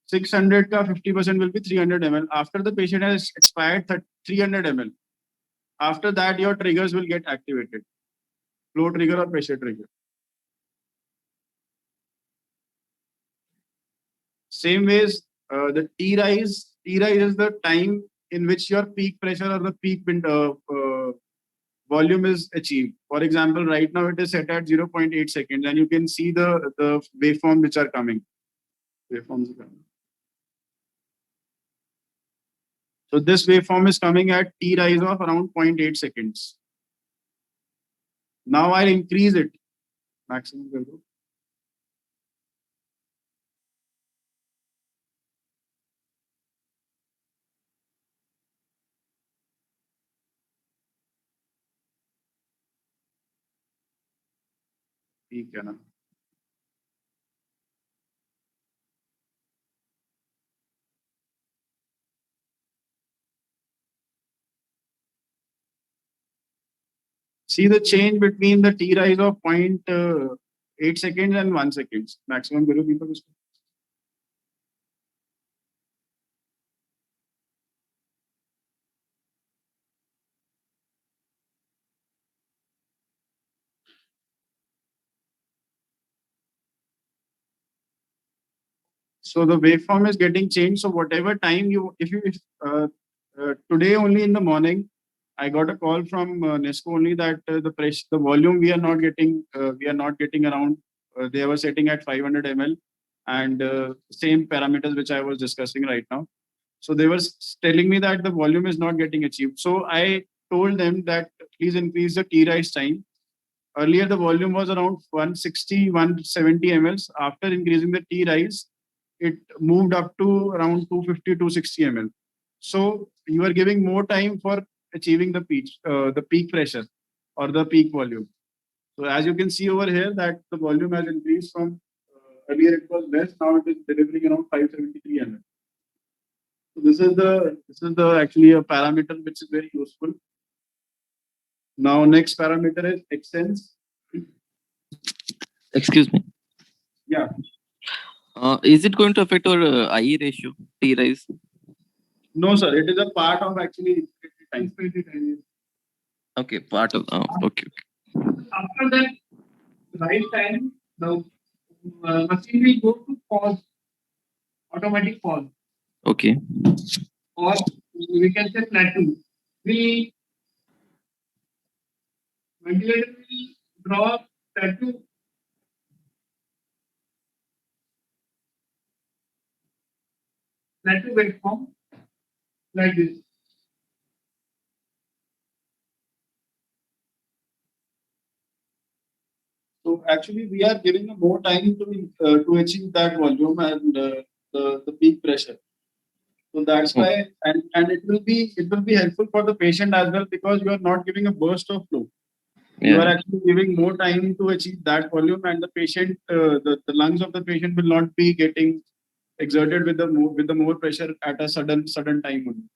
600 ka 50% will be 300 ml. After the patient has expired 300 ml, after that your triggers will get activated. Flow trigger or pressure trigger. Same ways, the T rise is the time in which your peak pressure or the peak volume is achieved. For example, right now it is set at 0.8 seconds, and you can see the waveform which are coming. Waveforms are coming. So this waveform is coming at T rise of around 0.8 seconds. Now I'll increase it. Maximum value. ठीक है ना? See the change between the T rise of 0.8 seconds and 1 second. Maximum value people. So the waveform is getting changed. So whatever time today only in the morning, I got a call from Nesco only that the volume we are not getting around. They were setting at 500 ml and same parameters which I was discussing right now. So they were telling me that the volume is not getting achieved. So I told them that please increase the T rise time. Earlier the volume was around 160, 170 ml. After increasing the T rise, it moved up to around 250, 260 ml. So you are giving more time for achieving the peak pressure or the peak volume. So as you can see over here that the volume has increased from earlier it was less, now it is delivering around 573 ml. So this is the actually a parameter which is very useful. Now next parameter is XSense. Excuse me. Yeah. Is it going to affect our IE ratio, T rise? No, sir. It is a part of actually inspiratory time. Okay, part of. Okay. After that right time, the machine will go to pause, automatic pause, Okay. or we can say plateau. The ventilator will draw plateau. Plateau waveform like this. So actually, we are giving more time to achieve that volume and the peak pressure. So that's why, and it will be helpful for the patient as well, because you are not giving a burst of flow. You are Yeah. actually giving more time to achieve that volume, and the patient, the lungs of the patient will not be getting exerted with the more pressure at a sudden time only.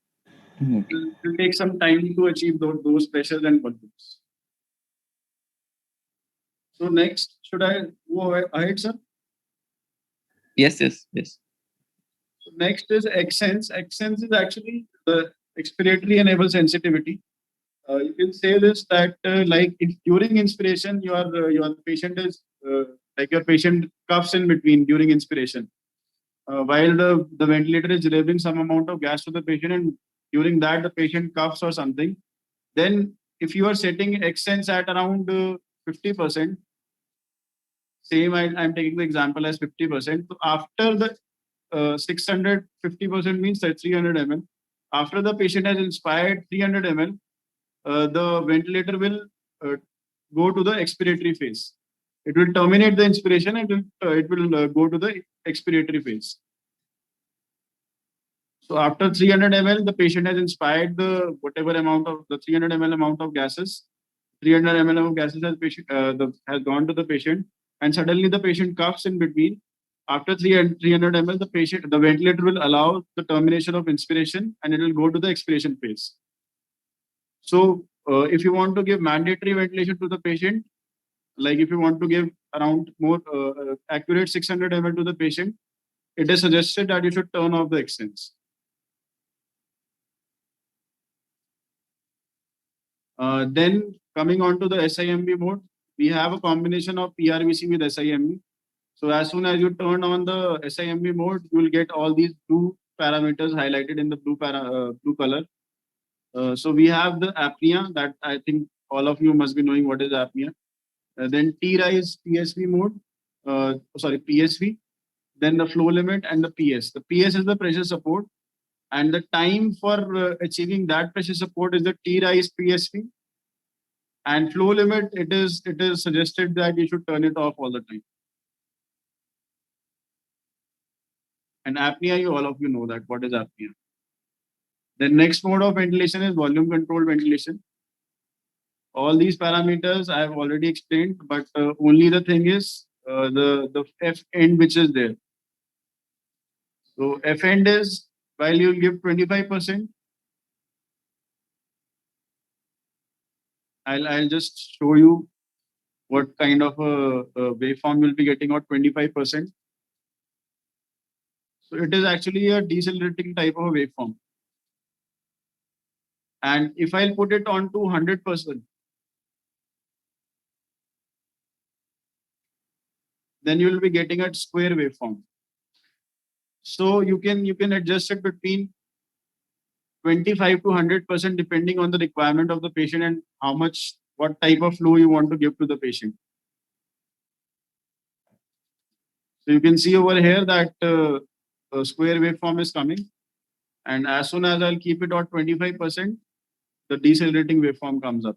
It will take some time to achieve those pressures and volumes. So next, should I go ahead, sir? Yes. So next is XSense. XSense is actually the expiratory enable sensitivity. You can say this that like if during inspiration your patient is like your patient coughs in between during inspiration, while the ventilator is delivering some amount of gas to the patient, and during that the patient coughs or something, then if you are setting XSense at around 50%, same I'm taking the example as 50%. So after the 650% means that 300 ml. After the patient has inspired 300 ml, the ventilator will go to the expiratory phase. It will terminate the inspiration and it will go to the expiratory phase. So after 300 ml, the patient has inspired the whatever amount of the 300 ml amount of gases. 300 ml of gases has gone to the patient, and suddenly the patient coughs in between. After 300 ml, the ventilator will allow the termination of inspiration and it will go to the expiration phase. So if you want to give mandatory ventilation to the patient, like if you want to give around more accurate 600 ml to the patient, it is suggested that you should turn off the XSense. Then coming on to the SIMB mode, we have a combination of PRVC with SIMB. So as soon as you turn on the SIMB mode, you will get all these blue parameters highlighted in the blue color. So we have the apnea that I think all of you must be knowing what is apnea. Then T-rise PSV mode, PSV. Then the flow limit and the PS. The PS is the pressure support, and the time for achieving that pressure support is the T-rise PSV. And flow limit, it is suggested that you should turn it off all the time. And apnea, all of you know that what is apnea. The next mode of ventilation is volume controlled ventilation. All these parameters I have already explained, but only the thing is the F end which is there. So F end is while you give 25%. I'll just show you what kind of a waveform you'll be getting at 25%. So it is actually a decelerating type of a waveform. And if I'll put it on to 100%, then you will be getting a square waveform. So you can adjust it between 25 to 100% depending on the requirement of the patient and what type of flow you want to give to the patient. So you can see over here that a square waveform is coming, and as soon as I'll keep it at 25%, the decelerating waveform comes up.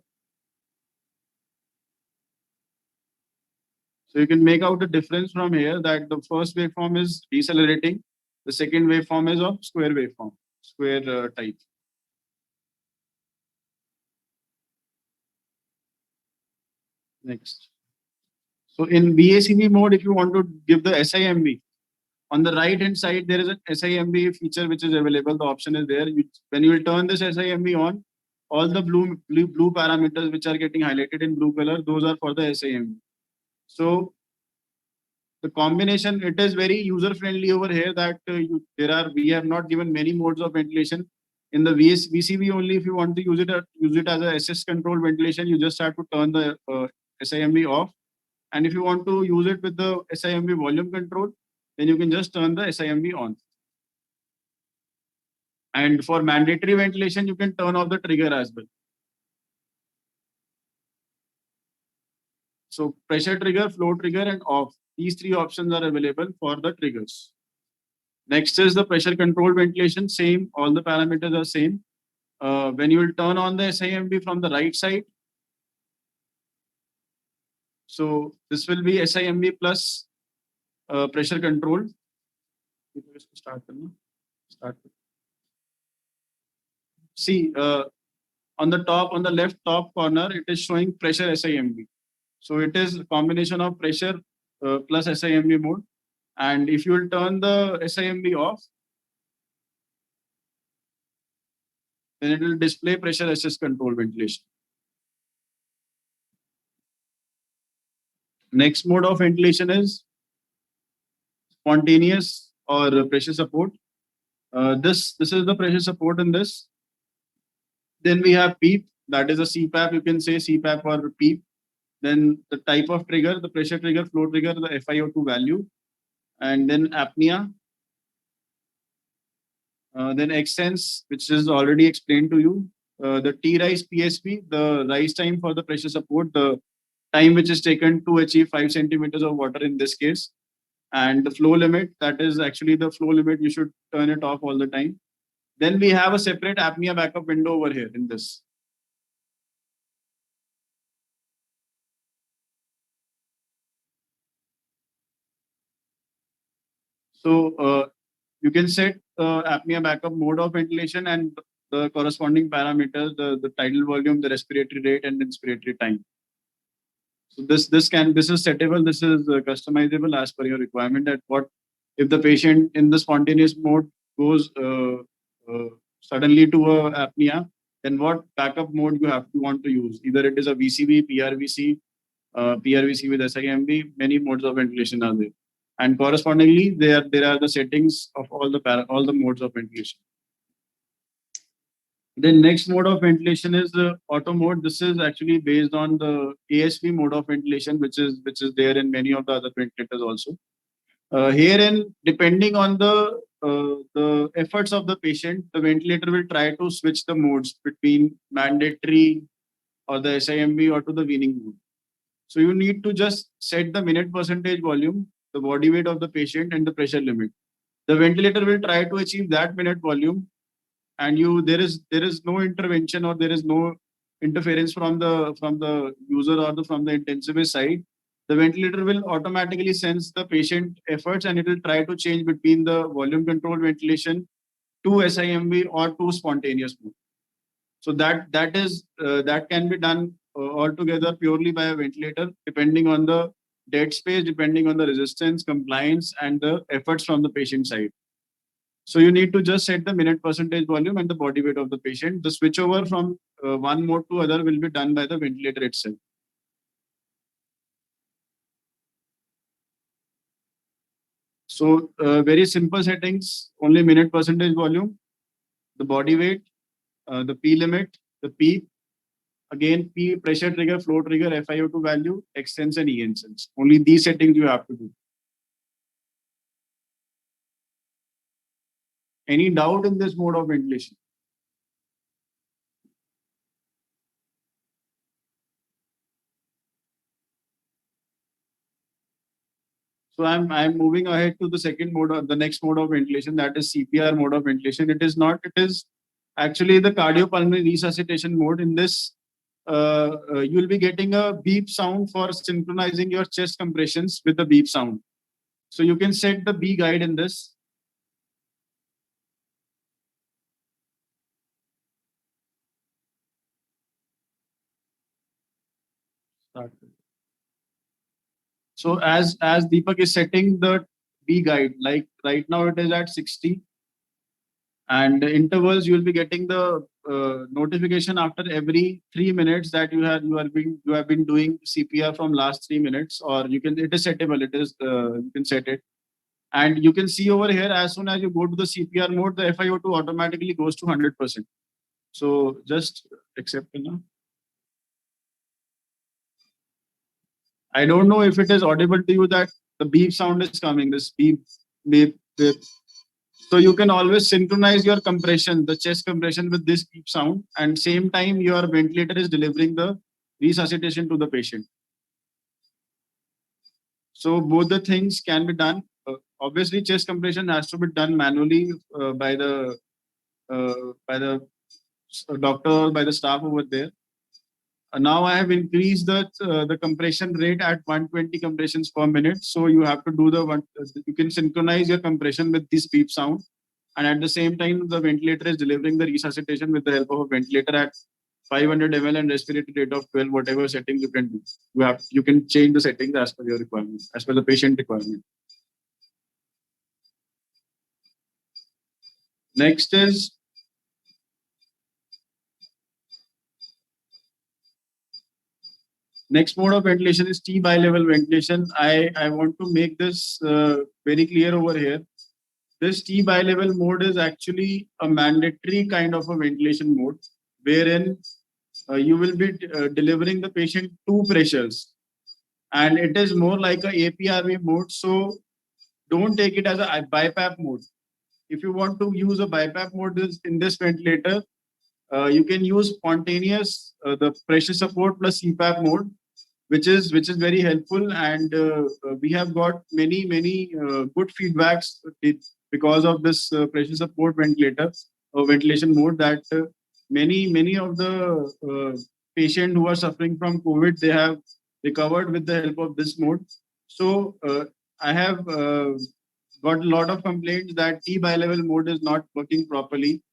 So you can make out the difference from here that the first waveform is decelerating, the second waveform is of square waveform, square type. Next. So in VACV mode, if you want to give the SIMB, on the right hand side, there is a SIMB feature which is available. The option is there. When you will turn this SIMB on, all the blue parameters which are getting highlighted in blue color, those are for the SIMB. So the combination, it is very user friendly over here that we have not given many modes of ventilation. In the VCV only, if you want to use it as a assist control ventilation, you just have to turn the SIMV off. And if you want to use it with the SIMV volume control, then you can just turn the SIMV on. And for mandatory ventilation, you can turn off the trigger as well. So pressure trigger, flow trigger, and off. These three options are available for the triggers. Next is the pressure control ventilation. Same, all the parameters are same. When you will turn on the SIMV from the right side, so this will be SIMV plus pressure control. See, on the left top corner, it is showing pressure SIMV. So it is a combination of pressure plus SIMV mode. And if you will turn the SIMV off, then it will display pressure assist control ventilation. Next mode of ventilation is spontaneous or pressure support. This is the pressure support in this. Then we have PEEP, that is a CPAP, you can say CPAP or PEEP. Then the type of trigger, the pressure trigger, flow trigger, the FiO2 value, and then apnea. Then XSense, which is already explained to you. The T-RISE PSP, the rise time for the pressure support, the time which is taken to achieve 5 centimeters of water in this case. And the flow limit, that is actually the flow limit, you should turn it off all the time. Then we have a separate apnea backup window over here in this. So you can set apnea backup mode of ventilation and the corresponding parameters, the tidal volume, the respiratory rate, and inspiratory time. So this is settable, this is customizable as per your requirement. That what if the patient in the spontaneous mode goes suddenly to a apnea, then what backup mode you want to use? Either it is a VCV, PRVC, PRVC with SIMV, many modes of ventilation are there. And correspondingly, there are the settings of all the modes of ventilation. The next mode of ventilation is the auto mode. This is actually based on the ASV mode of ventilation, which is there in many of the other ventilators also. Herein, depending on the efforts of the patient, the ventilator will try to switch the modes between mandatory or the SIMV or to the weaning mode. So you need to just set the minute percentage volume, the body weight of the patient, and the pressure limit. The ventilator will try to achieve that minute volume, and there is no intervention or there is no interference from the user or from the intensivist side. The ventilator will automatically sense the patient efforts and it will try to change between the volume control ventilation to SIMV or to spontaneous mode. So that can be done altogether purely by a ventilator, depending on the dead space, depending on the resistance, compliance, and the efforts from the patient side. So you need to just set the minute percentage volume and the body weight of the patient. The switchover from one mode to other will be done by the ventilator itself. So very simple settings, only minute percentage volume, the body weight, the P limit, the P, again P, pressure trigger, flow trigger, FiO2 value, XSense and ENSense. Only these settings you have to do. Any doubt in this mode of ventilation? So I'm moving ahead to the second mode of the next mode of ventilation, that is CPR mode of ventilation. It is actually the cardiopulmonary resuscitation mode. In this, you'll be getting a beep sound for synchronizing your chest compressions with the beep sound. So you can set the B guide in this. So as Deepak is setting the B guide, like right now it is at 60, and the intervals you will be getting the notification after every 3 minutes that you have been doing CPR from last 3 minutes, or it is settable. You can set it, And you can see over here, as soon as you go to the CPR mode, the FiO2 automatically goes to 100%. So just accept it now. I don't know if it is audible to you that the beep sound is coming, this beep, beep, beep. So you can always synchronize your compression, the chest compression with this beep sound, and same time your ventilator is delivering the resuscitation to the patient. So both the things can be done. Obviously, chest compression has to be done manually by the doctor, by the staff over there. Now I have increased the compression rate at 120 compressions per minute. So you have to do you can synchronize your compression with this beep sound, and at the same time the ventilator is delivering the resuscitation with the help of a ventilator at 500 ml and respiratory rate of 12, whatever settings you can do. You can change the settings as per your requirement, as per the patient requirement. Next is next mode of ventilation is T bilevel ventilation. I want to make this very clear over here. This T bilevel mode is actually a mandatory kind of a ventilation mode, wherein you will be delivering the patient two pressures, and it is more like a APRV mode. So don't take it as a BiPAP mode. If you want to use a BiPAP mode in this ventilator, you can use spontaneous the pressure support plus CPAP mode, which is very helpful, and we have got many good feedbacks because of this pressure support ventilator or ventilation mode, that many of the patients who are suffering from COVID, they have recovered with the help of this mode. So I have got a lot of complaints that T bilevel mode is not working properly.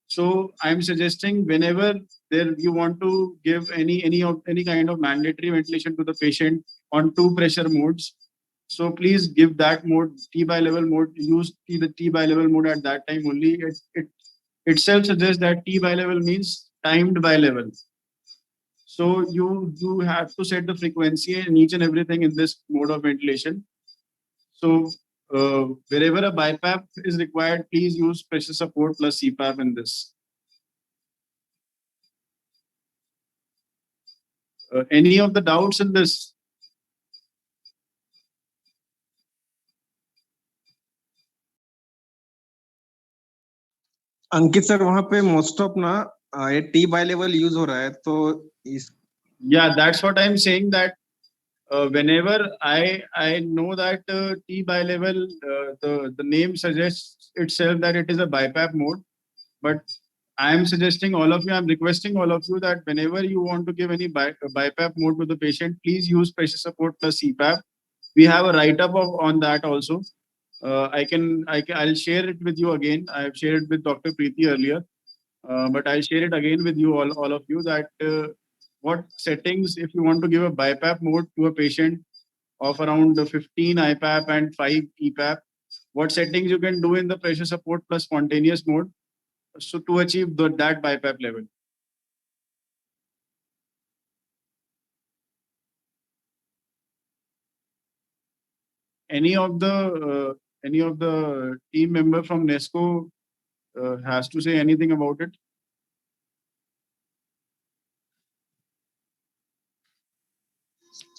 So I'm suggesting whenever you want to give any kind of mandatory ventilation to the patient on two pressure modes, so please give that mode, T bilevel mode. Use the T bilevel mode at that time only. It itself suggests that T bilevel means timed bilevel. So you have to set the frequency and each and everything in this mode of ventilation. So wherever a BiPAP is required, please use pressure support plus CPAP in this. Any of the doubts in this? Ankit sir, वहां पे most of ना ये T बाइलेवल use हो रहा है, तो इस Yeah, that's what I'm saying, that whenever I know that T bilevel, the name suggests itself that it is a BiPAP mode, but I am suggesting all of you, I'm requesting all of you that whenever you want to give any BiPAP mode to the patient, please use pressure support plus CPAP. We have a write-up on that also. I'll share it with you again. I have shared it with Dr. Preeti earlier, but I'll share it again with you all of you, that what settings, if you want to give a BiPAP mode to a patient of around 15 IPAP and 5 EPAP, what settings you can do in the pressure support plus spontaneous mode, so to achieve that BiPAP level. Any of the team member from NESCO has to say anything about it?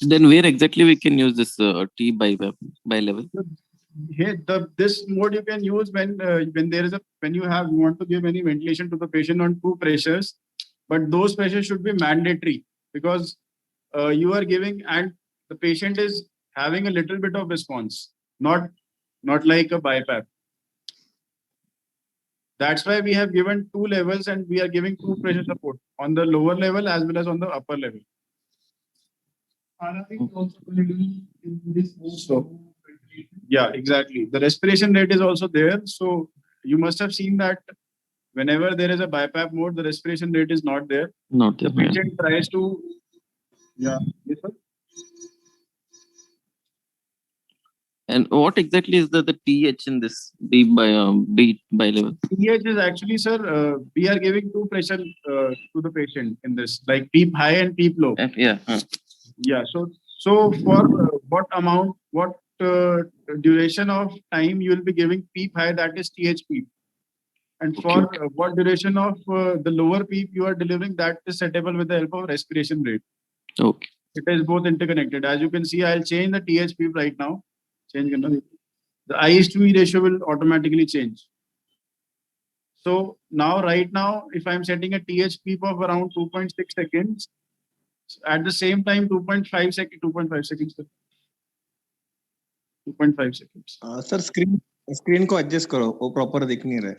Then where exactly we can use this T bilevel? Here, this mode you can use when you want to give any ventilation to the patient on two pressures, but those pressures should be mandatory, because you are giving and the patient is having a little bit of response, not like a BiPAP. That's why we have given two levels and we are giving two pressure support on the lower level as well as on the upper level. Also in this So, yeah, exactly. The respiration rate is also there. So you must have seen that whenever there is a BiPAP mode, the respiration rate is not there. Not there. The patient tries to, yeah. Yes, sir? And what exactly is the TH in this B bilevel? TH is actually, sir, we are giving two pressure to the patient in this, like PEEP high and PEEP low. Yeah. Yeah. So for what amount, what duration of time you will be giving PEEP high, that is TH PEEP. And Okay, for okay. what duration of the lower PEEP you are delivering, that is settable with the help of respiration rate. Okay. It is both interconnected. As you can see, I'll change the TH PEEP right now. Change करना. The I/E ratio will automatically change. So now, right now, if I'm setting a TH PEEP of around 2.6 seconds, at the same time 2.5 seconds, 2.5 seconds, 2.5 seconds. Sir screen को adjust करो, वो proper दिख नहीं रहा है.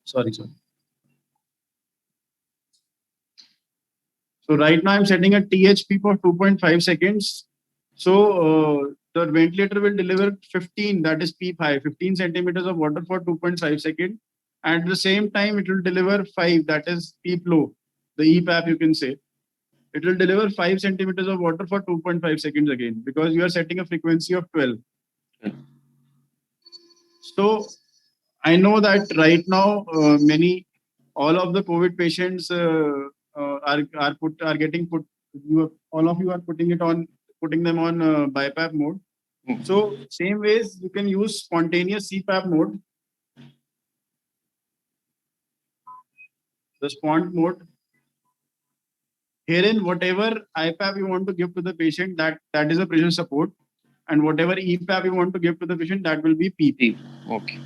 Sorry. So right now I'm setting a TH PEEP of 2.5 seconds. So the ventilator will deliver 15, that is PEEP high, 15 centimeters of water for 2.5 seconds. And at the same time, it will deliver 5, that is PEEP low, the EPAP you can say. It will deliver 5 centimeters of water for 2.5 seconds again, because you are setting a frequency of 12. So I know that right now, all of the COVID patients are getting put. All of you are putting them on BiPAP mode. So same ways you can use spontaneous CPAP mode. The SPONT mode. Herein, whatever IPAP you want to give to the patient, that is a pressure support, and whatever EPAP you want to give to the patient, that will be PEEP. Okay.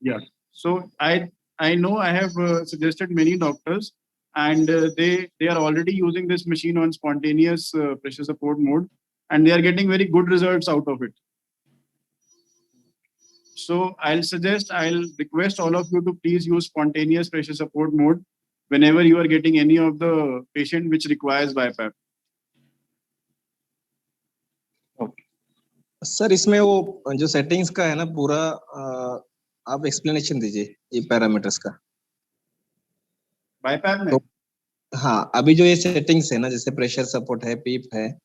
Yeah. So I know I have suggested many doctors, and they are already using this machine on spontaneous pressure support mode, and they are getting very good results out of it. So I'll request all of you to please use spontaneous pressure support mode whenever you are getting any of the patient which requires BiPAP. Sir इसमें वो जो settings का है ना पूरा, आप explanation दीजिए ये पैरामीटर्स का. BiPAP में? हाँ, अभी जो ये सेटिंग्स है ना, जैसे प्रेशर सपोर्ट है, पीप है,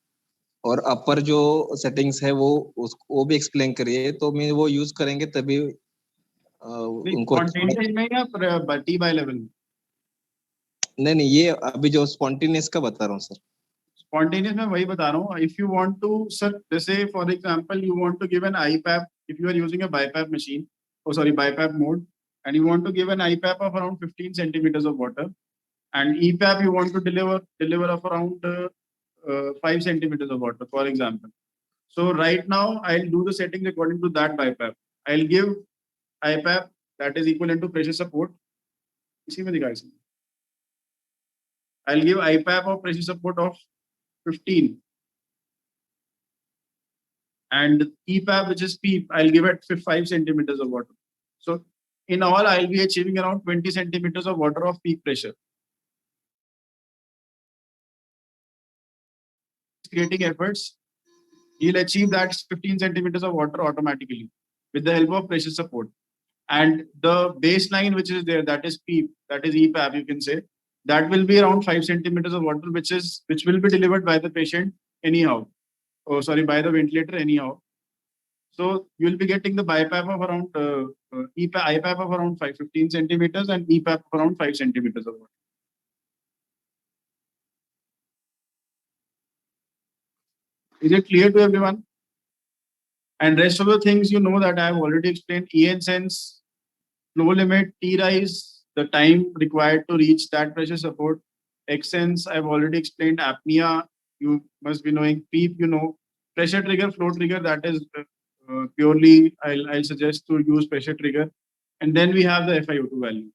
और अपर जो सेटिंग्स है वो भी एक्सप्लेन करिए, तो मैं वो यूज करेंगे तभी उनको. स्पॉन्टेनियस में या टी बाय लेवल में? नहीं, ये अभी जो स्पॉन्टेनियस का बता रहा हूँ सर. Spontaneous में वही बता रहा हूँ. If you want to, sir, say for example, you want to give an IPAP, if you are using a BiPAP machine, BiPAP mode, and you want to give an IPAP of around 15 centimeters of water, and EPAP you want to deliver of around 5 centimeters of water, for example. So right now I'll do the settings according to that BiPAP. I'll give IPAP that is equivalent to pressure support. इसी में दिखा इसमें. I'll give IPAP of pressure support of 15, and EPAP, which is PEEP, I'll give it 5 centimeters of water. So in all, I'll be achieving around 20 centimeters of water of peak pressure. Creating efforts, he'll achieve that 15 centimeters of water automatically with the help of pressure support. And the baseline which is there, that is PEEP, that is EPAP, you can say, that will be around 5 centimeters of water, which will be delivered by the patient anyhow. By the ventilator anyhow. So you will be getting the BiPAP of around IPAP of around 15 centimeters and EPAP of around 5 centimeters of water. Is it clear to everyone? And rest of the things you know that I have already explained. ENSense, flow limit, T-rise, the time required to reach that pressure support. XSense, I've already explained. Apnea, you must be knowing. PEEP, you know. Pressure trigger, flow trigger, that is purely, I'll suggest to use pressure trigger. And then we have the FiO2 value.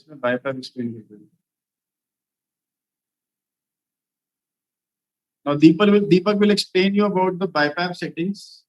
BiPAP explain. Now Deepak will explain you about the BiPAP settings.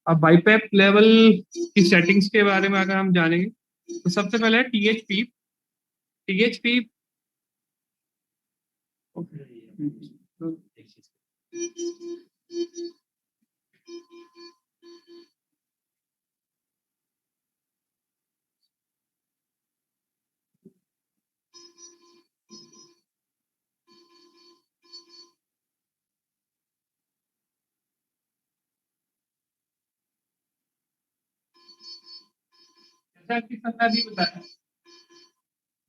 अब BiPAP level की settings के बारे में अगर हम जानेंगे तो सबसे पहले टीएच पीप. THP. जैसा कि सर ने अभी बताया,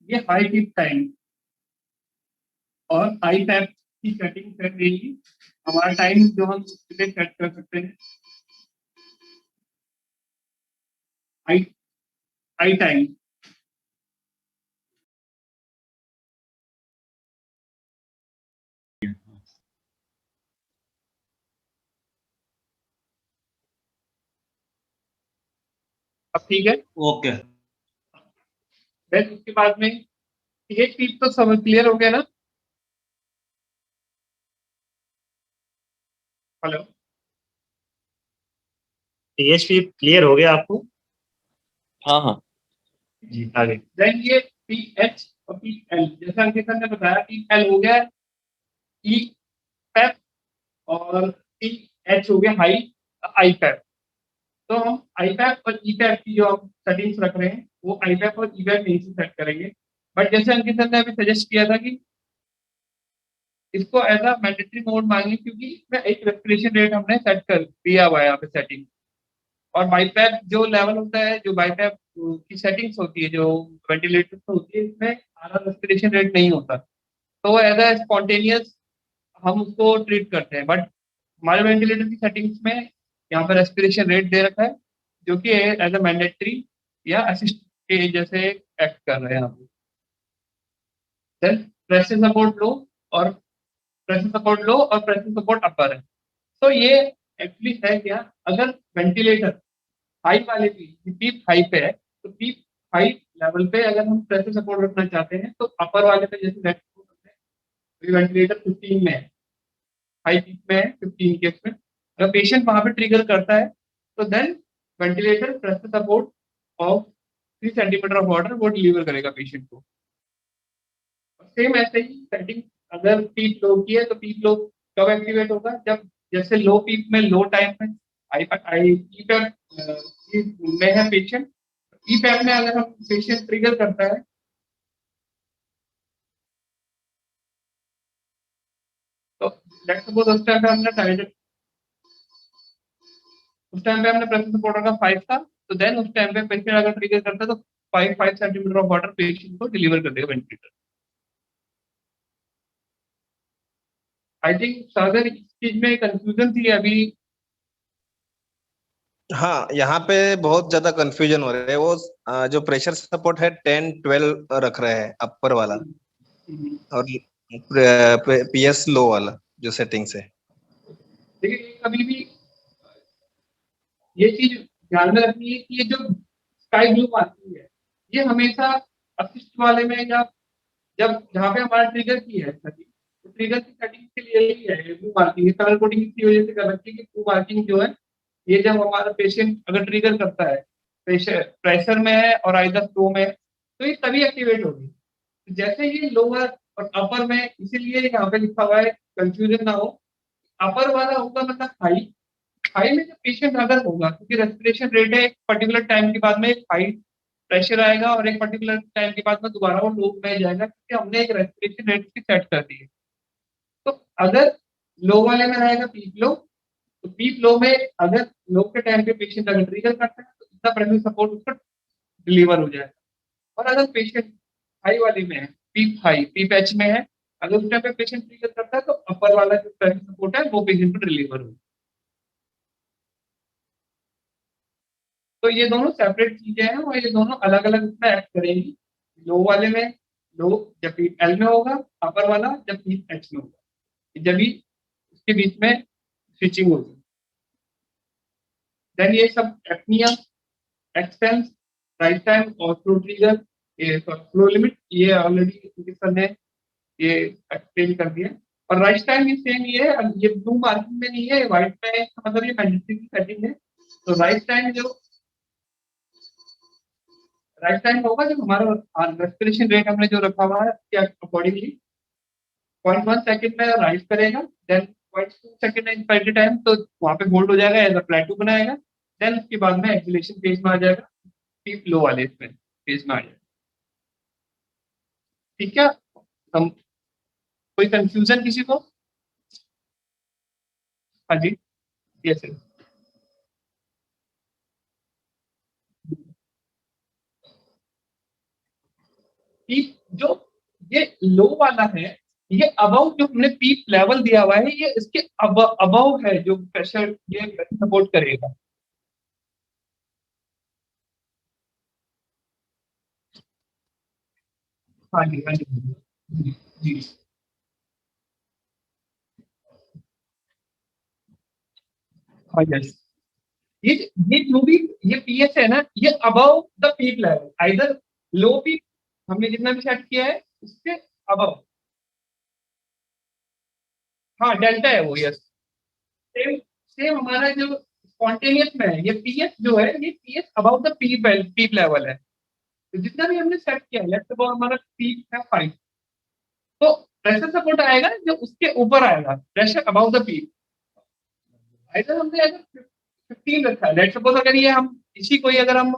ये हाई टिप टाइम और हाई टैप की सेटिंग कर देगी। हमारा टाइम जो हम सेट कर सकते हैं, हाई टाइम। अब ठीक है, ओके। देन उसके बाद में ये चीज तो समझ क्लियर हो गया ना? हेलो, THP क्लियर हो गया आपको? हाँ हाँ जी आगे। देन ये PH और PL, जैसा अंकित सर ने बताया, PL हो गया EPEP और PH हो गया हाई IPEP। तो हम IPEP और EPEP की जो हम सेटिंग्स रख रहे हैं वो IPEP और EPEP नहीं से सेट करेंगे। बट जैसे अंकित सर ने अभी सजेस्ट किया था कि इसको एज अ मैंडेटरी मोड मांगे, क्योंकि इसमें एक रेस्पिरेशन रेट हमने सेट कर दिया हुआ है यहाँ पे सेटिंग। और बाईपैप जो लेवल होता है, जो बाईपैप की सेटिंग्स होती है, जो वेंटिलेटर होती है, इसमें आधा रेस्पिरेशन रेट नहीं होता, तो एज अ स्पॉन्टेनियस हम उसको ट्रीट करते हैं। बट हमारे वेंटिलेटर की सेटिंग्स में यहाँ पर रेस्पिरेशन रेट दे रखा है, जो कि एज अ मैंडेटरी या असिस्ट के जैसे एक्ट कर रहे हैं यहाँ पे। देन प्रेशर सपोर्ट लो और प्रेशर सपोर्ट लो और प्रेशर सपोर्ट अपर है। तो ये एक्चुअली है क्या, अगर वेंटिलेटर हाई वाले पीप हाई पे है, तो पीप हाई लेवल पे अगर हम प्रेशर सपोर्ट रखना चाहते हैं, तो अपर वाले पे जैसे वेंटिलेटर 15 में है, हाई पीप में है 15 केस में, अगर पेशेंट वहां पे ट्रिगर करता है तो then ventilator pressure support of 3 centimetre of water वो डिलीवर करेगा पेशेंट को। सेम ऐसे ही सेटिंग, अगर पीप लो की है तो पीप लो कब एक्टिवेट होगा, जब जैसे लो पीप में लो टाइम में में है पेशेंट, ईपैप में अगर हम पेशेंट ट्रिगर करता है तो लेट्स सपोज उस टाइम पे हमने टाइम, उस टाइम पे हमने प्रेशर सपोर्ट का 5 था, तो देन उस टाइम पे पेशेंट अगर ट्रिगर करता है तो 5 सेंटीमीटर ऑफ वाटर पेशेंट को डिलीवर कर देगा वेंटिलेटर। आई थिंक सागर इस चीज में कंफ्यूजन थी अभी। हाँ, यहाँ पे बहुत ज्यादा कंफ्यूजन हो रहा है। वो जो प्रेशर सपोर्ट है 10-12 रख रहे हैं अपर वाला, और PS लो वाला जो सेटिंग्स है। देखिए कभी भी ये चीज ध्यान में रखनी है कि ये जो स्काई ब्लू मार्किंग है, ये हमेशा असिस्ट वाले में, या जब जहाँ पे हमारा ट्रिगर की है सेटिंग, तो ट्रिगर की सेटिंग के लिए ही है ब्लू मार्किंग। कलर कोडिंग इसी वजह से कर रखी है कि ब्लू मार्किंग जो है, ये जब हमारा पेशेंट अगर ट्रिगर करता है, प्रेशर में है और आइदर स्लो में है, तो ये तभी एक्टिवेट होगी। जैसे ही लोअर और अपर में, इसीलिए यहाँ पे लिखा हुआ है, कंफ्यूजन ना हो, अपर वाला होगा मतलब हाई। हाई में जब पेशेंट अगर होगा, क्योंकि रेस्पिरेशन रेट है, एक पर्टिकुलर टाइम के बाद में एक हाई प्रेशर आएगा और एक पर्टिकुलर टाइम के बाद में दोबारा वो लो में जाएगा, क्योंकि हमने एक रेस्पिरेशन रेट की सेट कर दी है। तो अगर लो वाले में रहेगा पीक लो, तो पीक लो में अगर लो के टाइम पे पेशेंट अगर ट्रिगर करता है तो इतना प्रेशर सपोर्ट उसको डिलीवर हो जाएगा। और अगर पेशेंट हाई वाली में है, पीक हाई पीप एच में है, अगर उस टाइम पे पेशेंट ट्रिगर करता है तो अपर वाला जो प्रेशर सपोर्ट है वो पेशेंट को डिलीवर होगा। तो ये दोनों सेपरेट चीजें हैं और ये दोनों अलग अलग उसमें एक्ट करेंगी। लो वाले में लो जब पीप एल में होगा, अपर वाला जब पीप एच में होगा, जब भी उसके बीच में स्विचिंग होगी। देन ये सब एपनिया, एक्सटेंस, राइट टाइम और फ्लो ट्रिगर, ये फ्लो लिमिट, ये ऑलरेडी सर ने ये एक्सप्लेन कर दिया। और राइट टाइम भी सेम ये है, ये ब्लू मार्किंग में नहीं है, व्हाइट में, मतलब ये मैंडेटरी की सेटिंग है। तो राइट टाइम जो राइट टाइम होगा जब हमारा रेस्पिरेशन रेट हमने जो रखा हुआ है उसके अकॉर्डिंगली 0.1 सेकंड में राइज करेगा, देन 0.2 सेकंड इंस्पायरी टाइम, तो वहां पे होल्ड हो जाएगा, एज अ प्लेटू बनाएगा, देन उसके बाद में एक्सेलेरेशन फेज में आ जाएगा, पीप लो वाले इसमें फेज में आ जाएगा। ठीक है, हम कोई कंफ्यूजन किसी को? हाँ जी, यस सर। जो ये लो वाला है, ये अबव जो हमने पीक लेवल दिया हुआ है, ये इसके अबव है जो प्रेशर ये सपोर्ट करेगा। हाँ जी, हाँ जी, जी। हाँ यस, ये जो भी ये पीएच है ना, ये above the peak level, either low peak हमने जितना भी सेट किया है उसके अबव। हाँ डेल्टा है वो, यस। सेम सेम हमारा जो स्पॉन्टेनियस में है, ये पीएच जो है, ये pH above the peak level है। तो जितना भी हमने सेट किया, लेट्स सपोज हमारा पीक है 5, तो प्रेशर सपोर्ट आएगा जो उसके ऊपर आएगा, pressure above the peak. Either हमने अगर 15 रखा है, लेट्स सपोज अगर ये हम इसी को ही अगर हम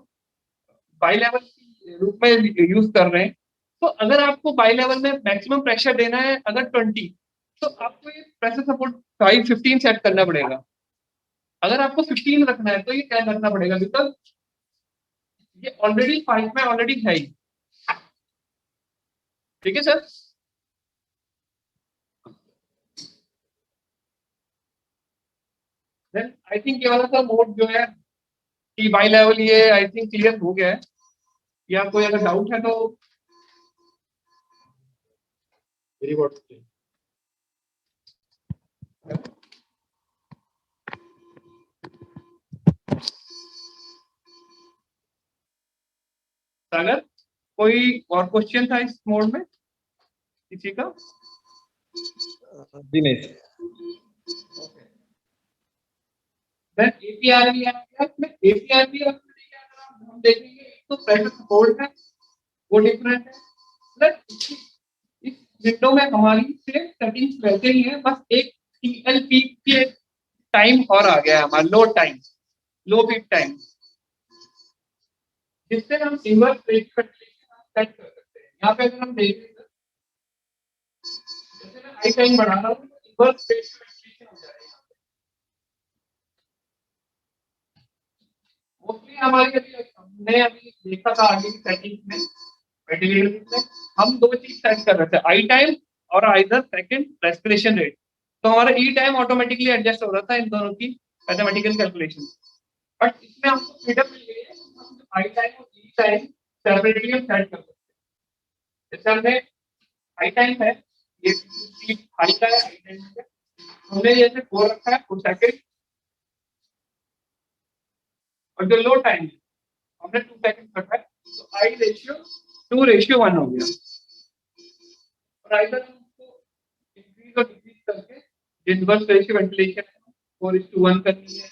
बाई लेवल के रूप में यूज कर रहे हैं, तो अगर आपको बाई लेवल में मैक्सिमम प्रेशर देना है अगर 20, तो आपको ये प्रेशर सपोर्ट 15 सेट करना पड़ेगा। अगर आपको 15 रखना है तो ये क्या करना पड़ेगा, बिकॉज ये ऑलरेडी 5 में ऑलरेडी है ही। ठीक है सर। देन आई थिंक ये वाला सा मोड जो है कि बाई लेवल, ये आई थिंक क्लियर हो गया है, या कोई अगर डाउट है तो वेरी गुड। सागर, कोई और क्वेश्चन था इस मोड में किसी का? जी नहीं। देन एपीआरवी है, इसमें एपीआरवी हम देखेंगे, एक तो प्रेशर सपोर्ट है वो डिफरेंट है, प्लस इस विंडो में हमारी सेम सेटिंग्स वैसे ही है, बस एक टीएलपी के टाइम और आ गया है हमारा, लो टाइम, लो पीक टाइम, जिससे हम रिवर्स रेट सेट कर सकते हैं। यहाँ पे अगर हम देखें, जैसे मैं आई टाइम बढ़ा रहा हूँ, रिवर्स रेट हो जाएगा। मोस्टली हमारी हमने अभी देखा था आगे की सेटिंग्स में, वेंटिलेटर में हम दो चीज सेट कर रहे थे, आई टाइम और आइदर सेकंड रेस्पिरेशन रेट। तो हमारा ई टाइम ऑटोमेटिकली एडजस्ट हो रहा था इन दोनों की मैथमेटिकल कैलकुलेशन। बट इसमें हमको फ्रीडम मिल गई है, हम आई टाइम और ई टाइम सेपरेटली हम सेट कर सकते हैं। जैसे हमने आई टाइम है, ये हाई का है, आई टाइम है, हमने जैसे 4 रखा है 4 सेकंड, और जो लो टाइम है हमने 2 सेकंड रखा है, तो आई रेशियो 2:1 हो गया। और आइदर हमको इंक्रीज और डिक्रीज करके रिवर्स रेशियो वेंटिलेशन 4:1 करनी है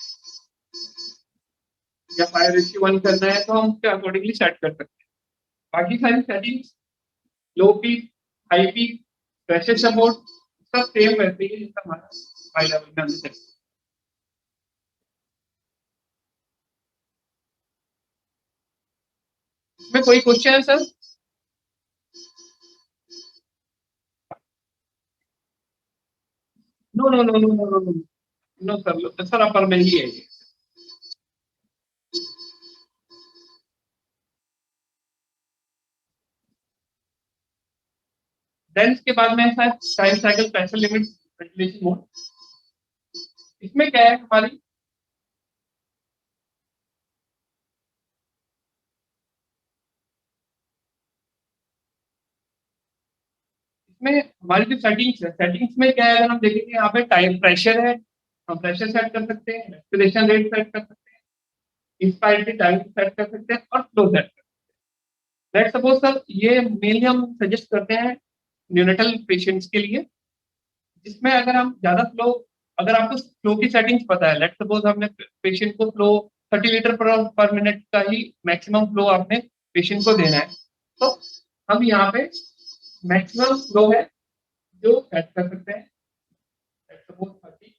या 5:1 करना है, तो हम उसके अकॉर्डिंगली सेट कर सकते हैं। बाकी सारी settings, low peak, high peak, pressure support, सब सेम वैसे ही जैसा हमारा हाई लेवल में हमने सेट। इसमें कोई क्वेश्चन है sir? No no no no no no no no sir, sir upper में ही है ये। देन इसके बाद में time cycle pressure limit ventilation mode. इसमें क्या है हमारी, इसमें हमारी जो सेटिंग्स है, सेटिंग्स में क्या है, अगर हम देखेंगे यहाँ पे टाइम प्रेशर है, हम प्रेशर सेट कर सकते हैं, रेस्पिरेशन रेट सेट कर सकते हैं, इंस्पायरेटरी टाइम सेट कर सकते हैं, और फ्लो सेट कर सकते हैं। लेट्स सपोज सर, ये मेनली हम सजेस्ट करते हैं न्यूनेटल पेशेंट्स के लिए, जिसमें अगर हम ज्यादा फ्लो, अगर आपको फ्लो की सेटिंग्स पता है, लेट्स सपोज हमने पेशेंट को फ्लो 30 लीटर पर मिनट का ही मैक्सिमम फ्लो आपने पेशेंट को देना है, तो हम यहाँ पे मैक्सिमम फ्लो है जो सेट कर सकते हैं। सपोज 30,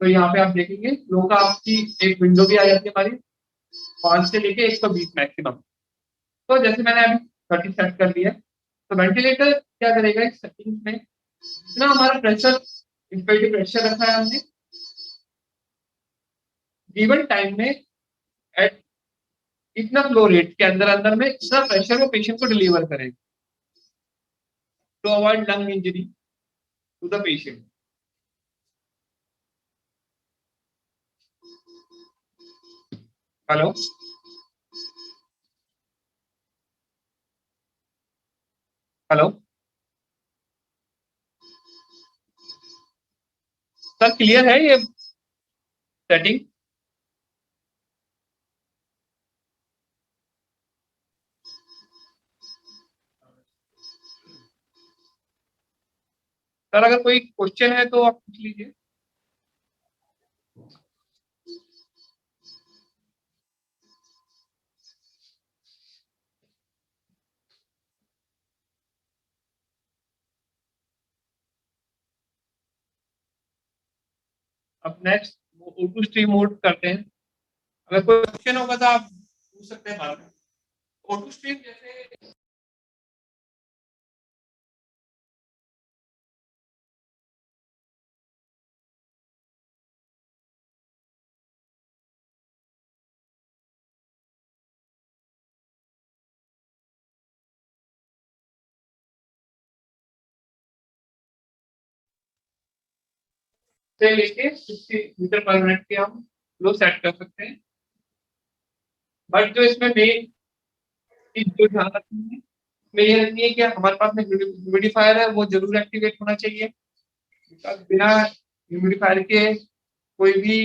तो यहाँ पे आप देखेंगे फ्लो का आपकी एक विंडो भी आ जाती है हमारी 5 से लेके 120 मैक्सिमम। तो जैसे मैंने अभी 30 सेट कर दिया, तो वेंटिलेटर क्या करेगा इस सेटिंग्स में, जितना हमारा प्रेशर इंस्पिरेटिव प्रेशर रखा है हमने गिवन टाइम में एट इतना फ्लो रेट के अंदर अंदर में इतना प्रेशर वो पेशेंट को डिलीवर करेगा to avoid lung injury to the patient. Hello, hello sir, clear है ये सेटिंग? सर अगर कोई क्वेश्चन है तो आप पूछ लीजिए। अब नेक्स्ट O2 स्ट्रीम मोड करते हैं। अगर कोई क्वेश्चन होगा तो आप पूछ सकते हैं बाद में। O2 स्ट्रीम जैसे से लेके 60 मीटर पर मिनट के हम फ्लो सेट कर सकते हैं। बट जो इसमें मेन चीज जो ध्यान रखनी है इसमें ये रखनी है कि हमारे पास में ह्यूमिडिफायर है वो जरूर एक्टिवेट होना चाहिए। बिना ह्यूमिडिफायर के कोई भी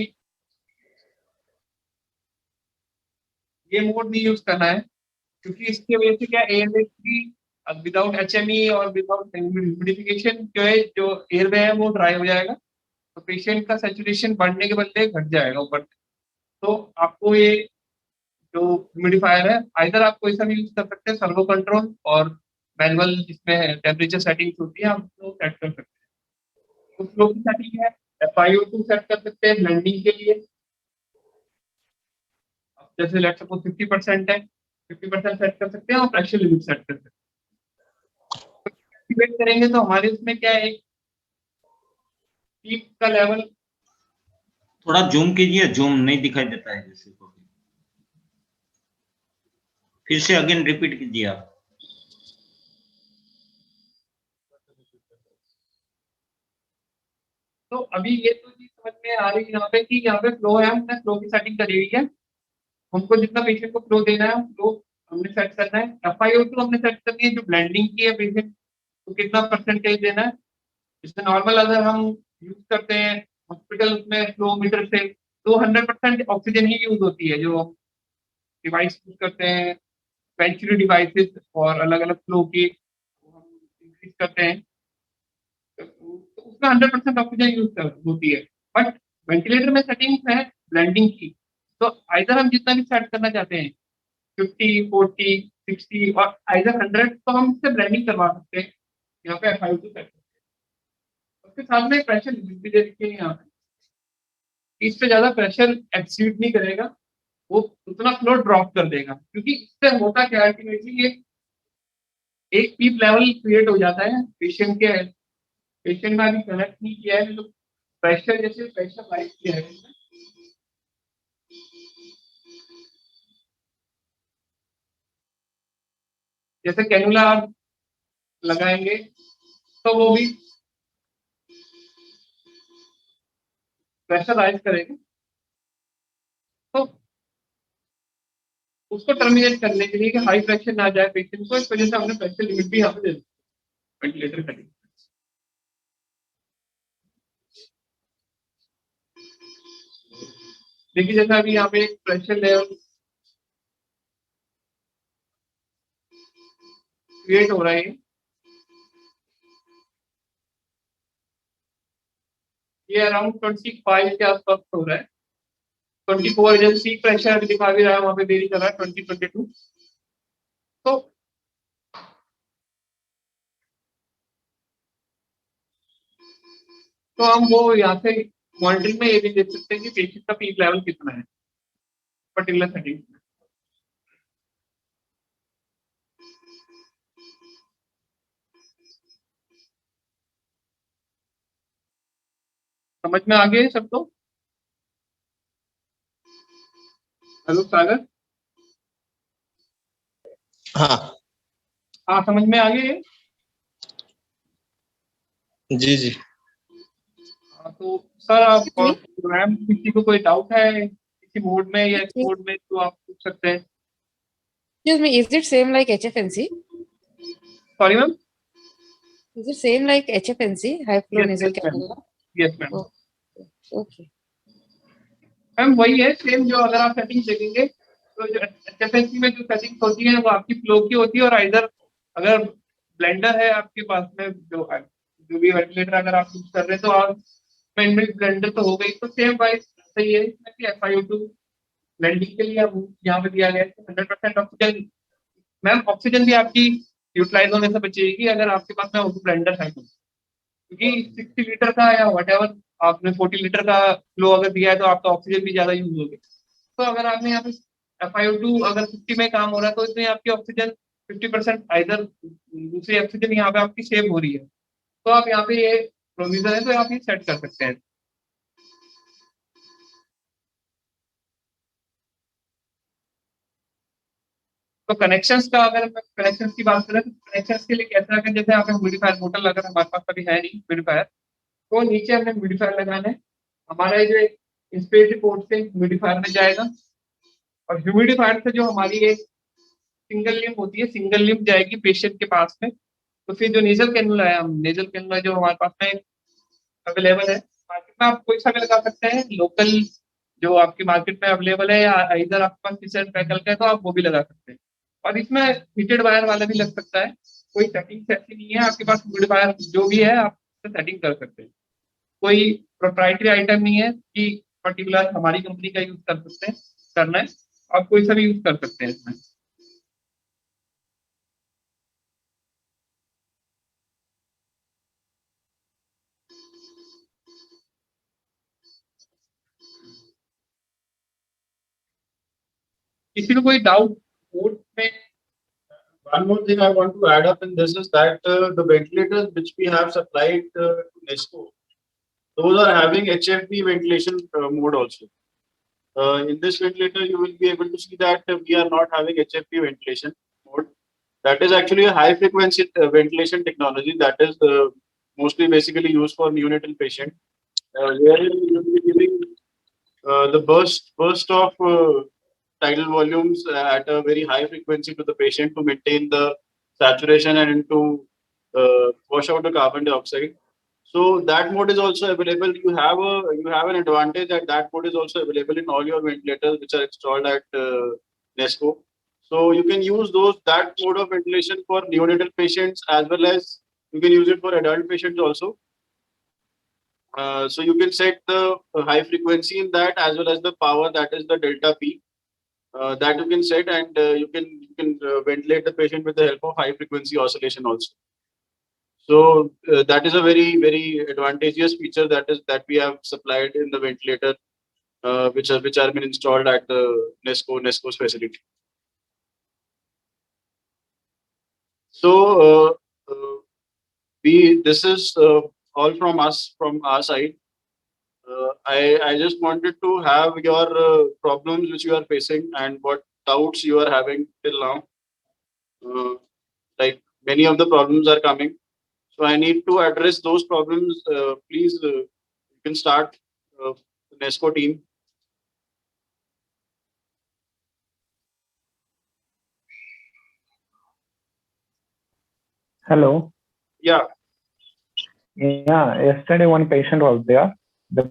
ये मोड नहीं यूज करना है, क्योंकि इसकी वजह से क्या एयरवे की विदाउट HME और विदाउट ह्यूमिडिफिकेशन जो एयरवे है वो ड्राई हो जाएगा, तो पेशेंट का सैचुरेशन बढ़ने के बदले घट जाएगा ऊपर। तो आपको ये जो ह्यूमिडिफायर है आइदर आप कोई सा भी यूज कर सकते हैं, सर्वो कंट्रोल और मैनुअल जिसमें टेम्परेचर सेटिंग्स होती है आप उसको सेट कर सकते हैं। तो फ्लो की सेटिंग है, FiO2 सेट कर सकते हैं ब्लेंडिंग के लिए। जैसे लेट्स सपोज 50% है, 50% सेट कर सकते हैं और प्रेशर लिमिट सेट कर सकते हैं। एक्टिवेट करेंगे तो हमारे उसमें क्या है, एक पीक का लेवल। थोड़ा जूम कीजिए, जूम नहीं दिखाई देता है जैसे को। फिर से अगेन रिपीट कीजिए आप। तो अभी ये तो चीज समझ में आ रही है यहाँ पे कि यहाँ पे फ्लो है, हमने फ्लो की सेटिंग करी हुई है। हमको जितना पेशेंट को फ्लो देना है फ्लो हमने सेट करना है। FiO2 हमने सेट करनी है, जो ब्लेंडिंग की है पेशेंट को कितना परसेंटेज देना है। इसमें नॉर्मल अगर हम यूज करते हैं हॉस्पिटल में फ्लो मीटर से तो 100% ऑक्सीजन ही यूज होती है। जो डिवाइस यूज करते हैं वेंचुरी डिवाइसेस और अलग अलग फ्लो की हम इंक्रीज करते हैं तो उसमें 100% ऑक्सीजन यूज होती है। बट वेंटिलेटर में सेटिंग है ब्लेंडिंग की, तो आइदर हम जितना भी सेट करना चाहते हैं 50, 40, 60 और आइदर 100 तो हम इससे ब्लेंडिंग करवा सकते हैं। यहाँ पे FiO2 सेट करते हैं। उसके साथ में प्रेशर लिमिट भी दे रखी है यहाँ पे, इससे ज्यादा प्रेशर एक्सीड नहीं करेगा, वो उतना फ्लो ड्रॉप कर देगा। क्योंकि इससे होता क्या है अल्टीमेटली ये एक पीक लेवल क्रिएट हो जाता है पेशेंट के। पेशेंट का भी कनेक्ट नहीं किया है तो प्रेशर जैसे प्रेशर लाइट किया है जैसे कैनुला आप लगाएंगे तो वो भी प्रेशर राइज करेगा, तो उसको टर्मिनेट करने के लिए कि हाई प्रेशर ना जाए पेशेंट को, इस वजह से हमने प्रेशर लिमिट भी यहाँ पे दे दी वेंटिलेटर करेंगे। देखिए जैसा अभी यहाँ पे प्रेशर लेवल क्रिएट हो रहा है, ये अराउंड 25 के आसपास हो रहा है। 24 जैसे पीक प्रेशर दिखा भी रहा है वहाँ पे, देरी कर रहा है 20, 22। तो हम वो यहाँ से मॉनिटरिंग में ये भी देख सकते हैं कि पेशेंट का पीक लेवल कितना है पर्टिकुलर सेटिंग में। समझ में आ गया सबको? हेलो सागर? हाँ समझ में आ गया ये? जी। तो सर आप मैम किसी को कोई डाउट है किसी मोड में या इस मोड में तो आप पूछ सकते हैं। Excuse me, is it same like HFNC? Sorry ma'am? Is it same like HFNC, high flow Yes, nasal yes, ma'am. cannula? Yes ma'am. Okay. Ma'am वही है सेम, जो अगर आप सेटिंग देखेंगे तो जो HFNC में जो सेटिंग्स होती है वो आपकी फ्लो की होती है, और आइदर अगर ब्लेंडर है आपके पास में जो भी वेंटिलेटर अगर आप यूज कर रहे हैं तो आप ब्लेंडर तो हो गई, तो सेम वाइज सही है कि FiO2 ब्लेंडिंग के लिए अब यहाँ पे दिया गया है 100% ऑक्सीजन। मैम ऑक्सीजन भी आपकी यूटिलाइज होने से बचेगी अगर आपके पास में ब्लेंडर है, क्योंकि 60 लीटर का या व्हाटएवर आपने 40 लीटर का फ्लो अगर दिया है तो आपका ऑक्सीजन भी ज्यादा यूज होगी। तो अगर आपने यहाँ पे FiO2 अगर 50 में काम हो रहा है तो इसमें आपकी ऑक्सीजन 50% आइदर दूसरी ऑक्सीजन यहाँ पे आपकी सेव हो रही है, तो आप यहाँ पे ये प्रोविजन है तो आप ये सेट कर सकते हैं। तो कनेक्शंस का अगर कनेक्शंस की बात करें तो कनेक्शंस के लिए कैसा है, जैसे आपने ह्यूमिडिफायर बोतल अगर हमारे पास कभी है नहीं ह्यूमिडिफायर, तो नीचे हमने ह्यूमिडिफायर लगाना है। हमारा ये जो इंस्पेक्ट पोर्ट से ह्यूमिडिफायर में जाएगा, और ह्यूमिडिफायर से जो हमारी एक सिंगल लिम्ब होती है, सिंगल लिम्ब जाएगी पेशेंट के पास में। तो फिर जो नेजल कैनुला है, हम नेजल कैनुला जो हमारे पास में अवेलेबल है मार्केट में, आप कोई सा भी लगा सकते हैं, लोकल जो आपकी मार्केट में अवेलेबल है, या इधर आपके पास किसी पैकल का है तो आप वो भी लगा सकते हैं। और इसमें हीटेड वायर वाला भी लग सकता है, कोई सेटिंग ऐसी नहीं है, आपके पास ह्यूमिड वायर जो भी है आप सेटिंग कर सकते हैं। कोई प्रोप्राइटरी आइटम नहीं है कि पर्टिकुलर हमारी कंपनी का यूज कर सकते हैं, करना है आप कोई सा भी यूज कर सकते हैं इसमें। किसी को कोई डाउट मोड में? One more thing I want to add up in this is that the ventilators which we have supplied to NESCO, those are having HFP ventilation mode also. In this ventilator, you will be able to see that we are not having HFP ventilation mode. That is actually a high frequency ventilation technology that is mostly basically used for neonatal patient, where you will be giving the burst of tidal volumes at a very high frequency to the patient to maintain the saturation and to wash out the carbon dioxide. So that mode is also available. You have an advantage that mode is also available in all your ventilators which are installed at NESCO. So you can use that mode of ventilation for neonatal patients as well as you can use it for adult patients also. So you can set the high frequency in that as well as the power, that is the delta P. That you can set, and you can ventilate the patient with the help of high frequency oscillation also. So that is a very advantageous feature that we have supplied in the ventilator, which are been installed at the NESCO's facility. So this is all from us, from our side. I just wanted to have your problems which you are facing and what doubts you are having till now. Like many of the problems are coming, so I need to address those problems. Please, you can start the NESCO team. Hello. Yeah. Yeah, yesterday one patient was there. The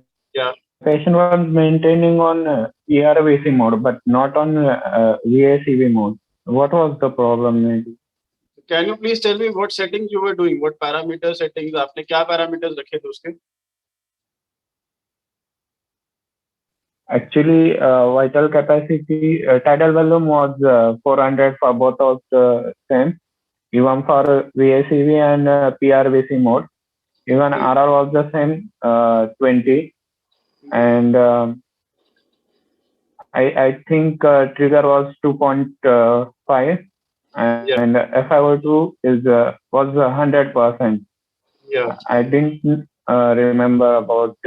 patient was maintaining on ERVC mode, but not on VACV mode. What was the problem? Can you please tell me what settings you were doing? What parameter settings? आपने क्या parameters रखे थे उसके? Actually, vital capacity, tidal volume was 400 for both of the same, even for VACV and PRVC mode. Even RR was the same, 20. And I think trigger was 2.5, and FiO2 was 100%. Yeah. I didn't remember about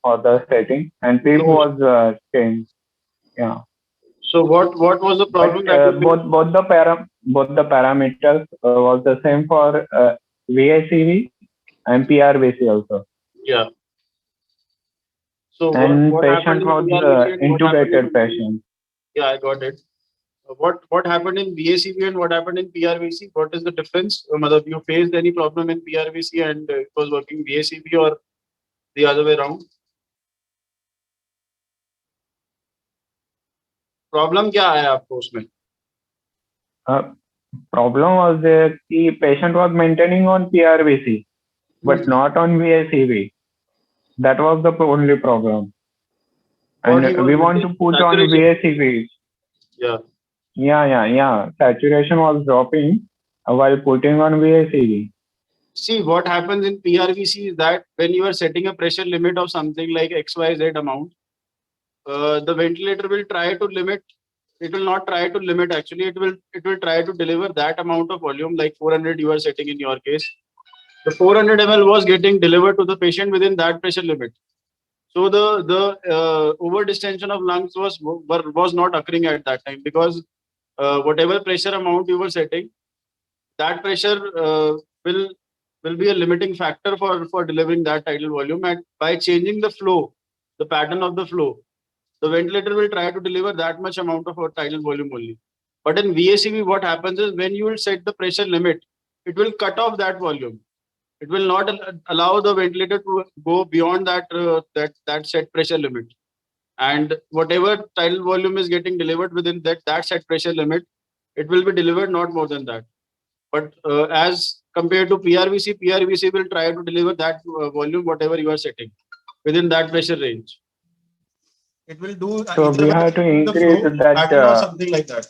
other setting, and PEEP was 10. Yeah. So what was the problem But both the parameters was the same for VACV and PRVC also. Yeah. So And what happened patient in was PRVC and what happened intubated in patient. Yeah, I got it. What happened in VACV and what happened in PRVC? What is the difference? Matlab, you faced any problem in PRVC and it was working VACV or the other way around? Problem क्या आया आपको उसमें? Problem was that the patient was maintaining on PRVC, but not on VACV. That was the only problem. What he And was we want to put on saturation. VACV. Yeah. Yeah. Saturation was dropping while putting on VACV. See, what happens in PRVC is that when you are setting a pressure limit of something like XYZ amount, the ventilator will try to limit. It will not try to limit. Actually, it will try to deliver that amount of volume, like 400 you are setting in your case. The 400 ml was getting delivered to the patient within that pressure limit. So the over distension of lungs was not occurring at that time, because whatever pressure amount you were setting, that pressure will be a limiting factor for delivering that tidal volume. And by changing the flow, the pattern of the flow, the ventilator will try to deliver that much amount of tidal volume only. But in VACV, what happens is when you will set the pressure limit, it will cut off that volume. It will not allow the ventilator to go beyond that set pressure limit. And whatever tidal volume is getting delivered within that set pressure limit, it will be delivered not more than that. But as compared to PRVC will try to deliver that volume, whatever you are setting, within that pressure range. It will do. So we have to increase that. Pattern or something like that.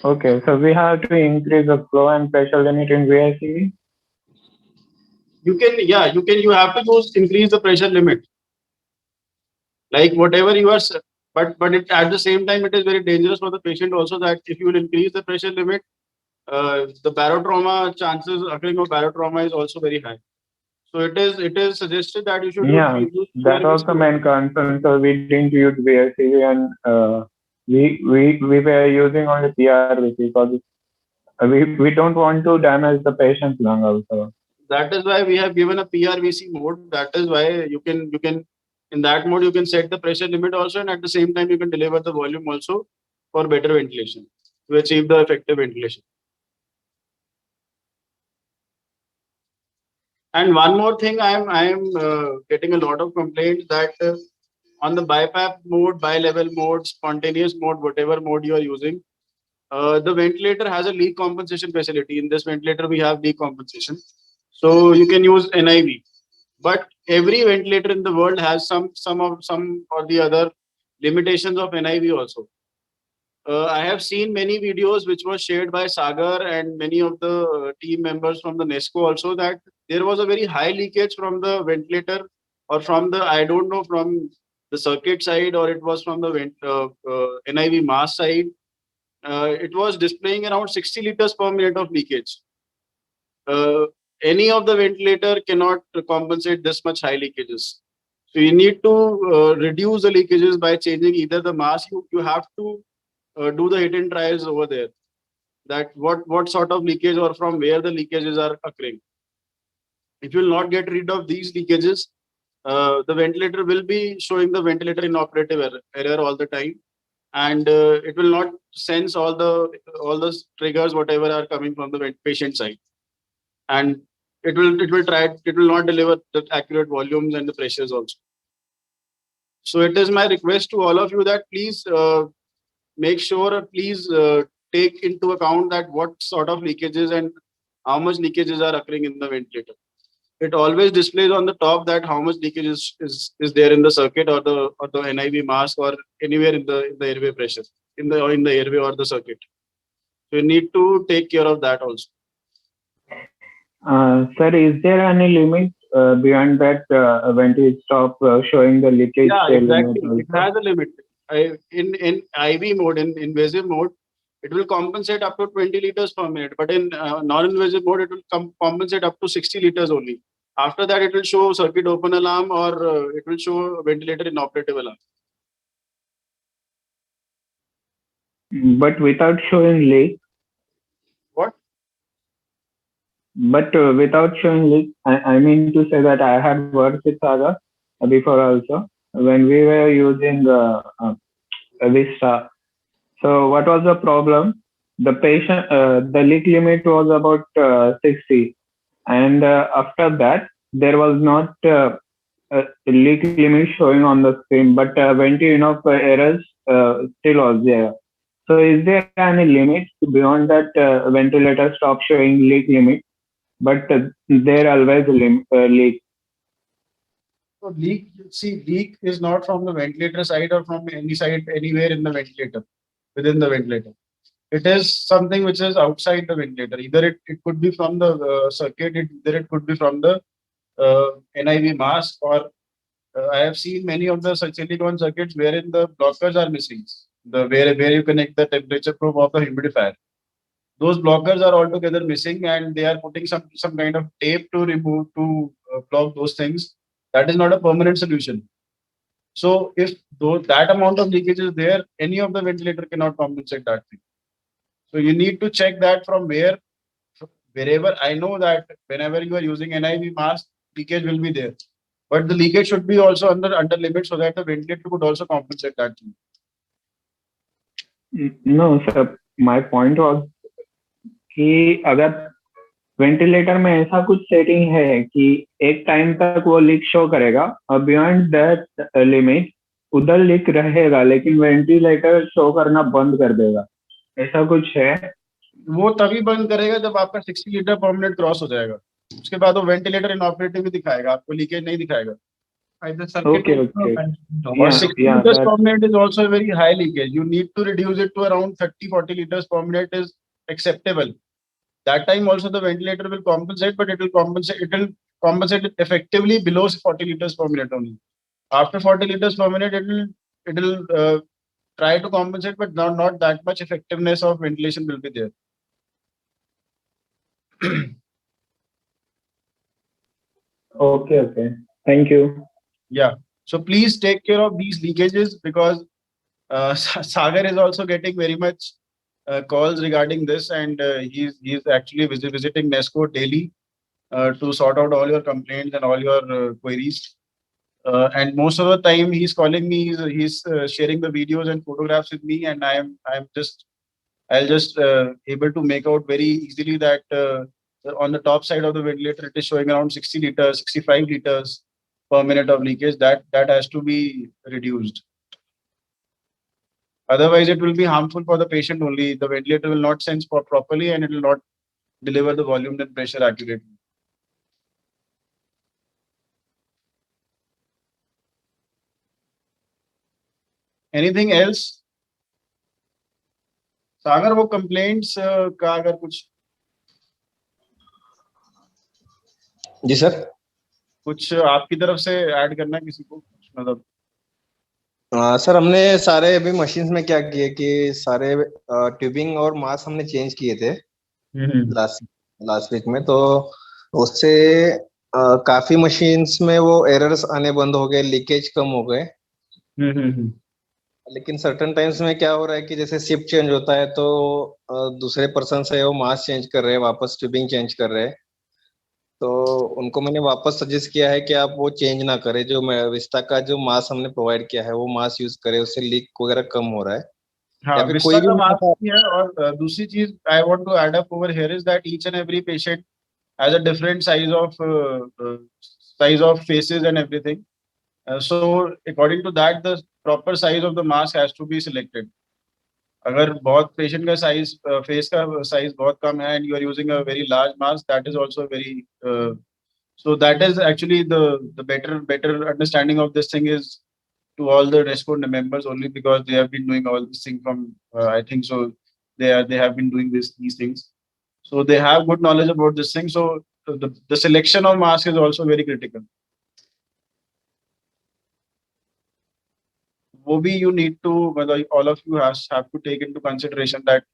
Okay, so we have to increase the flow and pressure limit in VACV. You have to increase the pressure limit. Like whatever you are, but at the same time, it is very dangerous for the patient also, that if you will increase the pressure limit, the barotrauma chances occurring of barotrauma is also very high. So it is suggested that you should use that was the main concern. So we didn't use VACV, and we were using only PRVC because we don't want to damage the patient's lung also. That is why we have given a PRVC mode. That is why you can in that mode you can set the pressure limit also, and at the same time you can deliver the volume also for better ventilation to achieve the effective ventilation. And one more thing, I am getting a lot of complaints that on the BiPAP mode, bi-level mode, spontaneous mode, whatever mode you are using, the ventilator has a leak compensation facility. In this ventilator, we have leak compensation. So you can use NIV. But every ventilator in the world has some or the other limitations of NIV also. I have seen many videos which were shared by Sagar and many of the team members from the NESCO also, that there was a very high leakage from the ventilator, or from the, I don't know, from the circuit side, or it was from the NIV mass side. It was displaying around 60 liters per minute of leakage. Any of the ventilator cannot compensate this much high leakages. So you need to reduce the leakages by changing either the mass. You have to do the hidden trials over there, that what sort of leakage or from where the leakages are occurring. If you will not get rid of these leakages, the ventilator will be showing the ventilator inoperative error all the time, and it will not sense all the triggers whatever are coming from the patient side, and it will not deliver the accurate volumes and the pressures also. So it is my request to all of you that please make sure, please take into account that what sort of leakages and how much leakages are occurring in the ventilator. it always displays on the top that how much leakage is there in the circuit or the NIV mask or anywhere in the airway pressure in the airway or the circuit. So you need to take care of that also. Sir, is there any limit beyond that when it stop showing the leakage? Yeah, exactly. limit It has a limit. In IV mode, in invasive mode, it will compensate up to 20 liters per minute. But in non-invasive mode, it will compensate up to 60 liters only. After that, it will show circuit open alarm or it will show ventilator inoperative alarm. But without showing leak. What? But without showing leak, I mean to say that I had worked with Saga before also when we were using Vista. So what was the problem? The patient, the leak limit was about 60, and after that there was not a leak limit showing on the screen, but Venti enough errors still was there. So is there any limit beyond that ventilator stop showing leak limit, but there always leak? So leak is not from the ventilator side or from any side anywhere in the ventilator, within the ventilator. It is something which is outside the ventilator. Either it could be from the circuit, either it could be from the NIV mask, or I have seen many of the silicon circuits wherein the blockers are missing. Where you connect the temperature probe of the humidifier. Those blockers are altogether missing, and they are putting some kind of tape to remove block those things. That is not a permanent solution. So if that amount of leakage is there, any of the ventilator cannot compensate that thing. So you need to check that from wherever. I know that whenever you are using NIV mask, leakage will be there, but the leakage should be also under limit so that the ventilator could also compensate that thing. No, sir. My point was कि अगर ventilator में ऐसा कुछ setting है कि एक time तक वो लीक शो करेगा और बियॉन्ड दैट लिमिट उधर लीक रहेगा, लेकिन वेंटिलेटर शो करना बंद कर देगा, ऐसा कुछ है? वो तभी बंद करेगा जब आपका 60 लीटर पर मिनट क्रॉस हो जाएगा. उसके बाद वो वेंटिलेटर इनऑपरेटिव भी दिखाएगा, आपको लीकेज नहीं दिखाएगा. Okay. Or 60 liters per minute is also a very high leakage. You need to reduce it to around 30-40 liters per minute is acceptable. That time also the ventilator will compensate, but it will compensate it effectively below 40 liters per minute only. After 40 liters per minute, it will try to compensate, but not that much effectiveness of ventilation will be there. Okay. Thank you. Yeah. So please take care of these leakages, because Sagar is also getting very much calls regarding this, and he's actually visiting NESCO daily to sort out all your complaints and all your queries. And most of the time he's calling me, he's sharing the videos and photographs with me, and I'll just able to make out very easily that on the top side of the ventilator it is showing around 60 liters, 65 liters per minute of leakage. That has to be reduced. Otherwise, it will be harmful for the patient only. The ventilator will not sense properly, and it will not deliver the volume and pressure accurately. Anything else? सागर, वो complaints का अगर कुछ जी sir, कुछ आपकी तरफ से add करना है किसी को, मतलब? सर हमने सारे अभी मशीन्स में क्या किए कि सारे ट्यूबिंग और मास हमने चेंज किए थे लास्ट वीक में, तो उससे काफी मशीन्स में वो एरर्स आने बंद हो गए, लीकेज कम हो गए. लेकिन सर्टेन टाइम्स में क्या हो रहा है कि जैसे शिफ्ट चेंज होता है तो दूसरे पर्सन से वो मास चेंज कर रहे हैं, वापस ट्यूबिंग चेंज कर रहे हैं. तो उनको मैंने वापस सजेस्ट किया है कि आप वो चेंज ना करें, जो विस्टा का जो मास हमने प्रोवाइड किया है वो मास यूज करें, उससे लीक वगैरह कम हो रहा है. हाँ, विस्टा का मास है. और दूसरी चीज I want to add up over here is that each and every patient has a different size of faces and everything. So according to that, the proper size of the mask has to be selected. अगर बहुत patient का size, face का size बहुत कम है, and you are using a very large mask, that is also very So that is actually the better understanding of this thing is to all the RESCO members only, because they have been doing all this thing from I think so they have been doing these things, so they have good knowledge about this thing. So the selection of mask is also very critical. वो भी you need to, all of you have to take into consideration that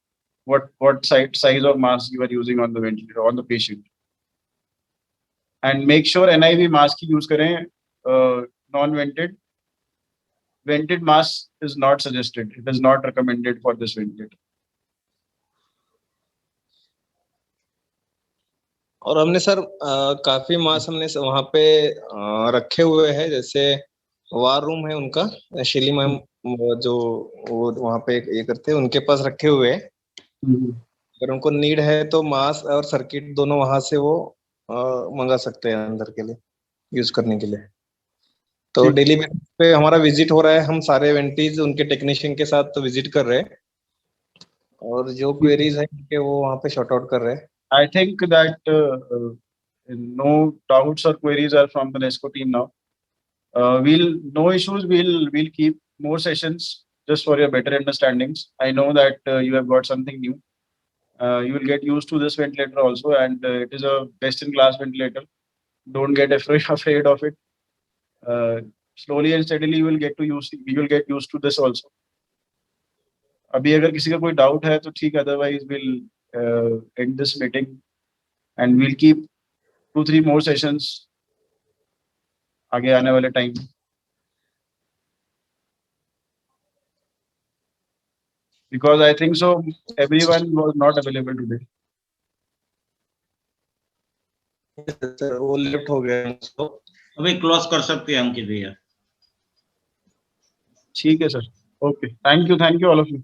what size of mask you are using on the ventilator, on the patient, and make sure NIV mask he use करें. Non-vented, vented mask is not suggested. It is not recommended for this ventilator. और हमने sir काफी मास हमने वहां पे रखे हुए हैं, जैसे वार रूम है उनका, शिली मैम जो वो वहां पे ये करते हैं, उनके पास रखे हुए हैं. अगर उनको नीड है तो मास और सर्किट दोनों वहां से वो मंगा सकते हैं अंदर के लिए यूज करने के लिए. तो डेली बेसिस पे हमारा विजिट हो रहा है, हम सारे वेंटीज उनके टेक्नीशियन के साथ विजिट कर रहे हैं, और जो क्वेरीज है उनके वो वहां पे शॉर्ट आउट कर रहे हैं. I think that no doubts or queries are from the NESCO team now. No issues. We'll keep more sessions just for your better understandings. I know that you have got something new. You will get used to this ventilator also, and it is a best-in-class ventilator. Don't get afraid of it. Slowly and steadily you will get used to this also. अभी अगर किसी का कोई doubt है तो ठीक, otherwise we'll end this meeting and we'll keep 2-3 more sessions आगे आने वाले time. Because I think so everyone was not available today. Sir वो लेफ्ट हो गया उसको. अभी क्लोज कर सकते हैं अंकित भैया. ठीक है sir. Okay, thank you all of you.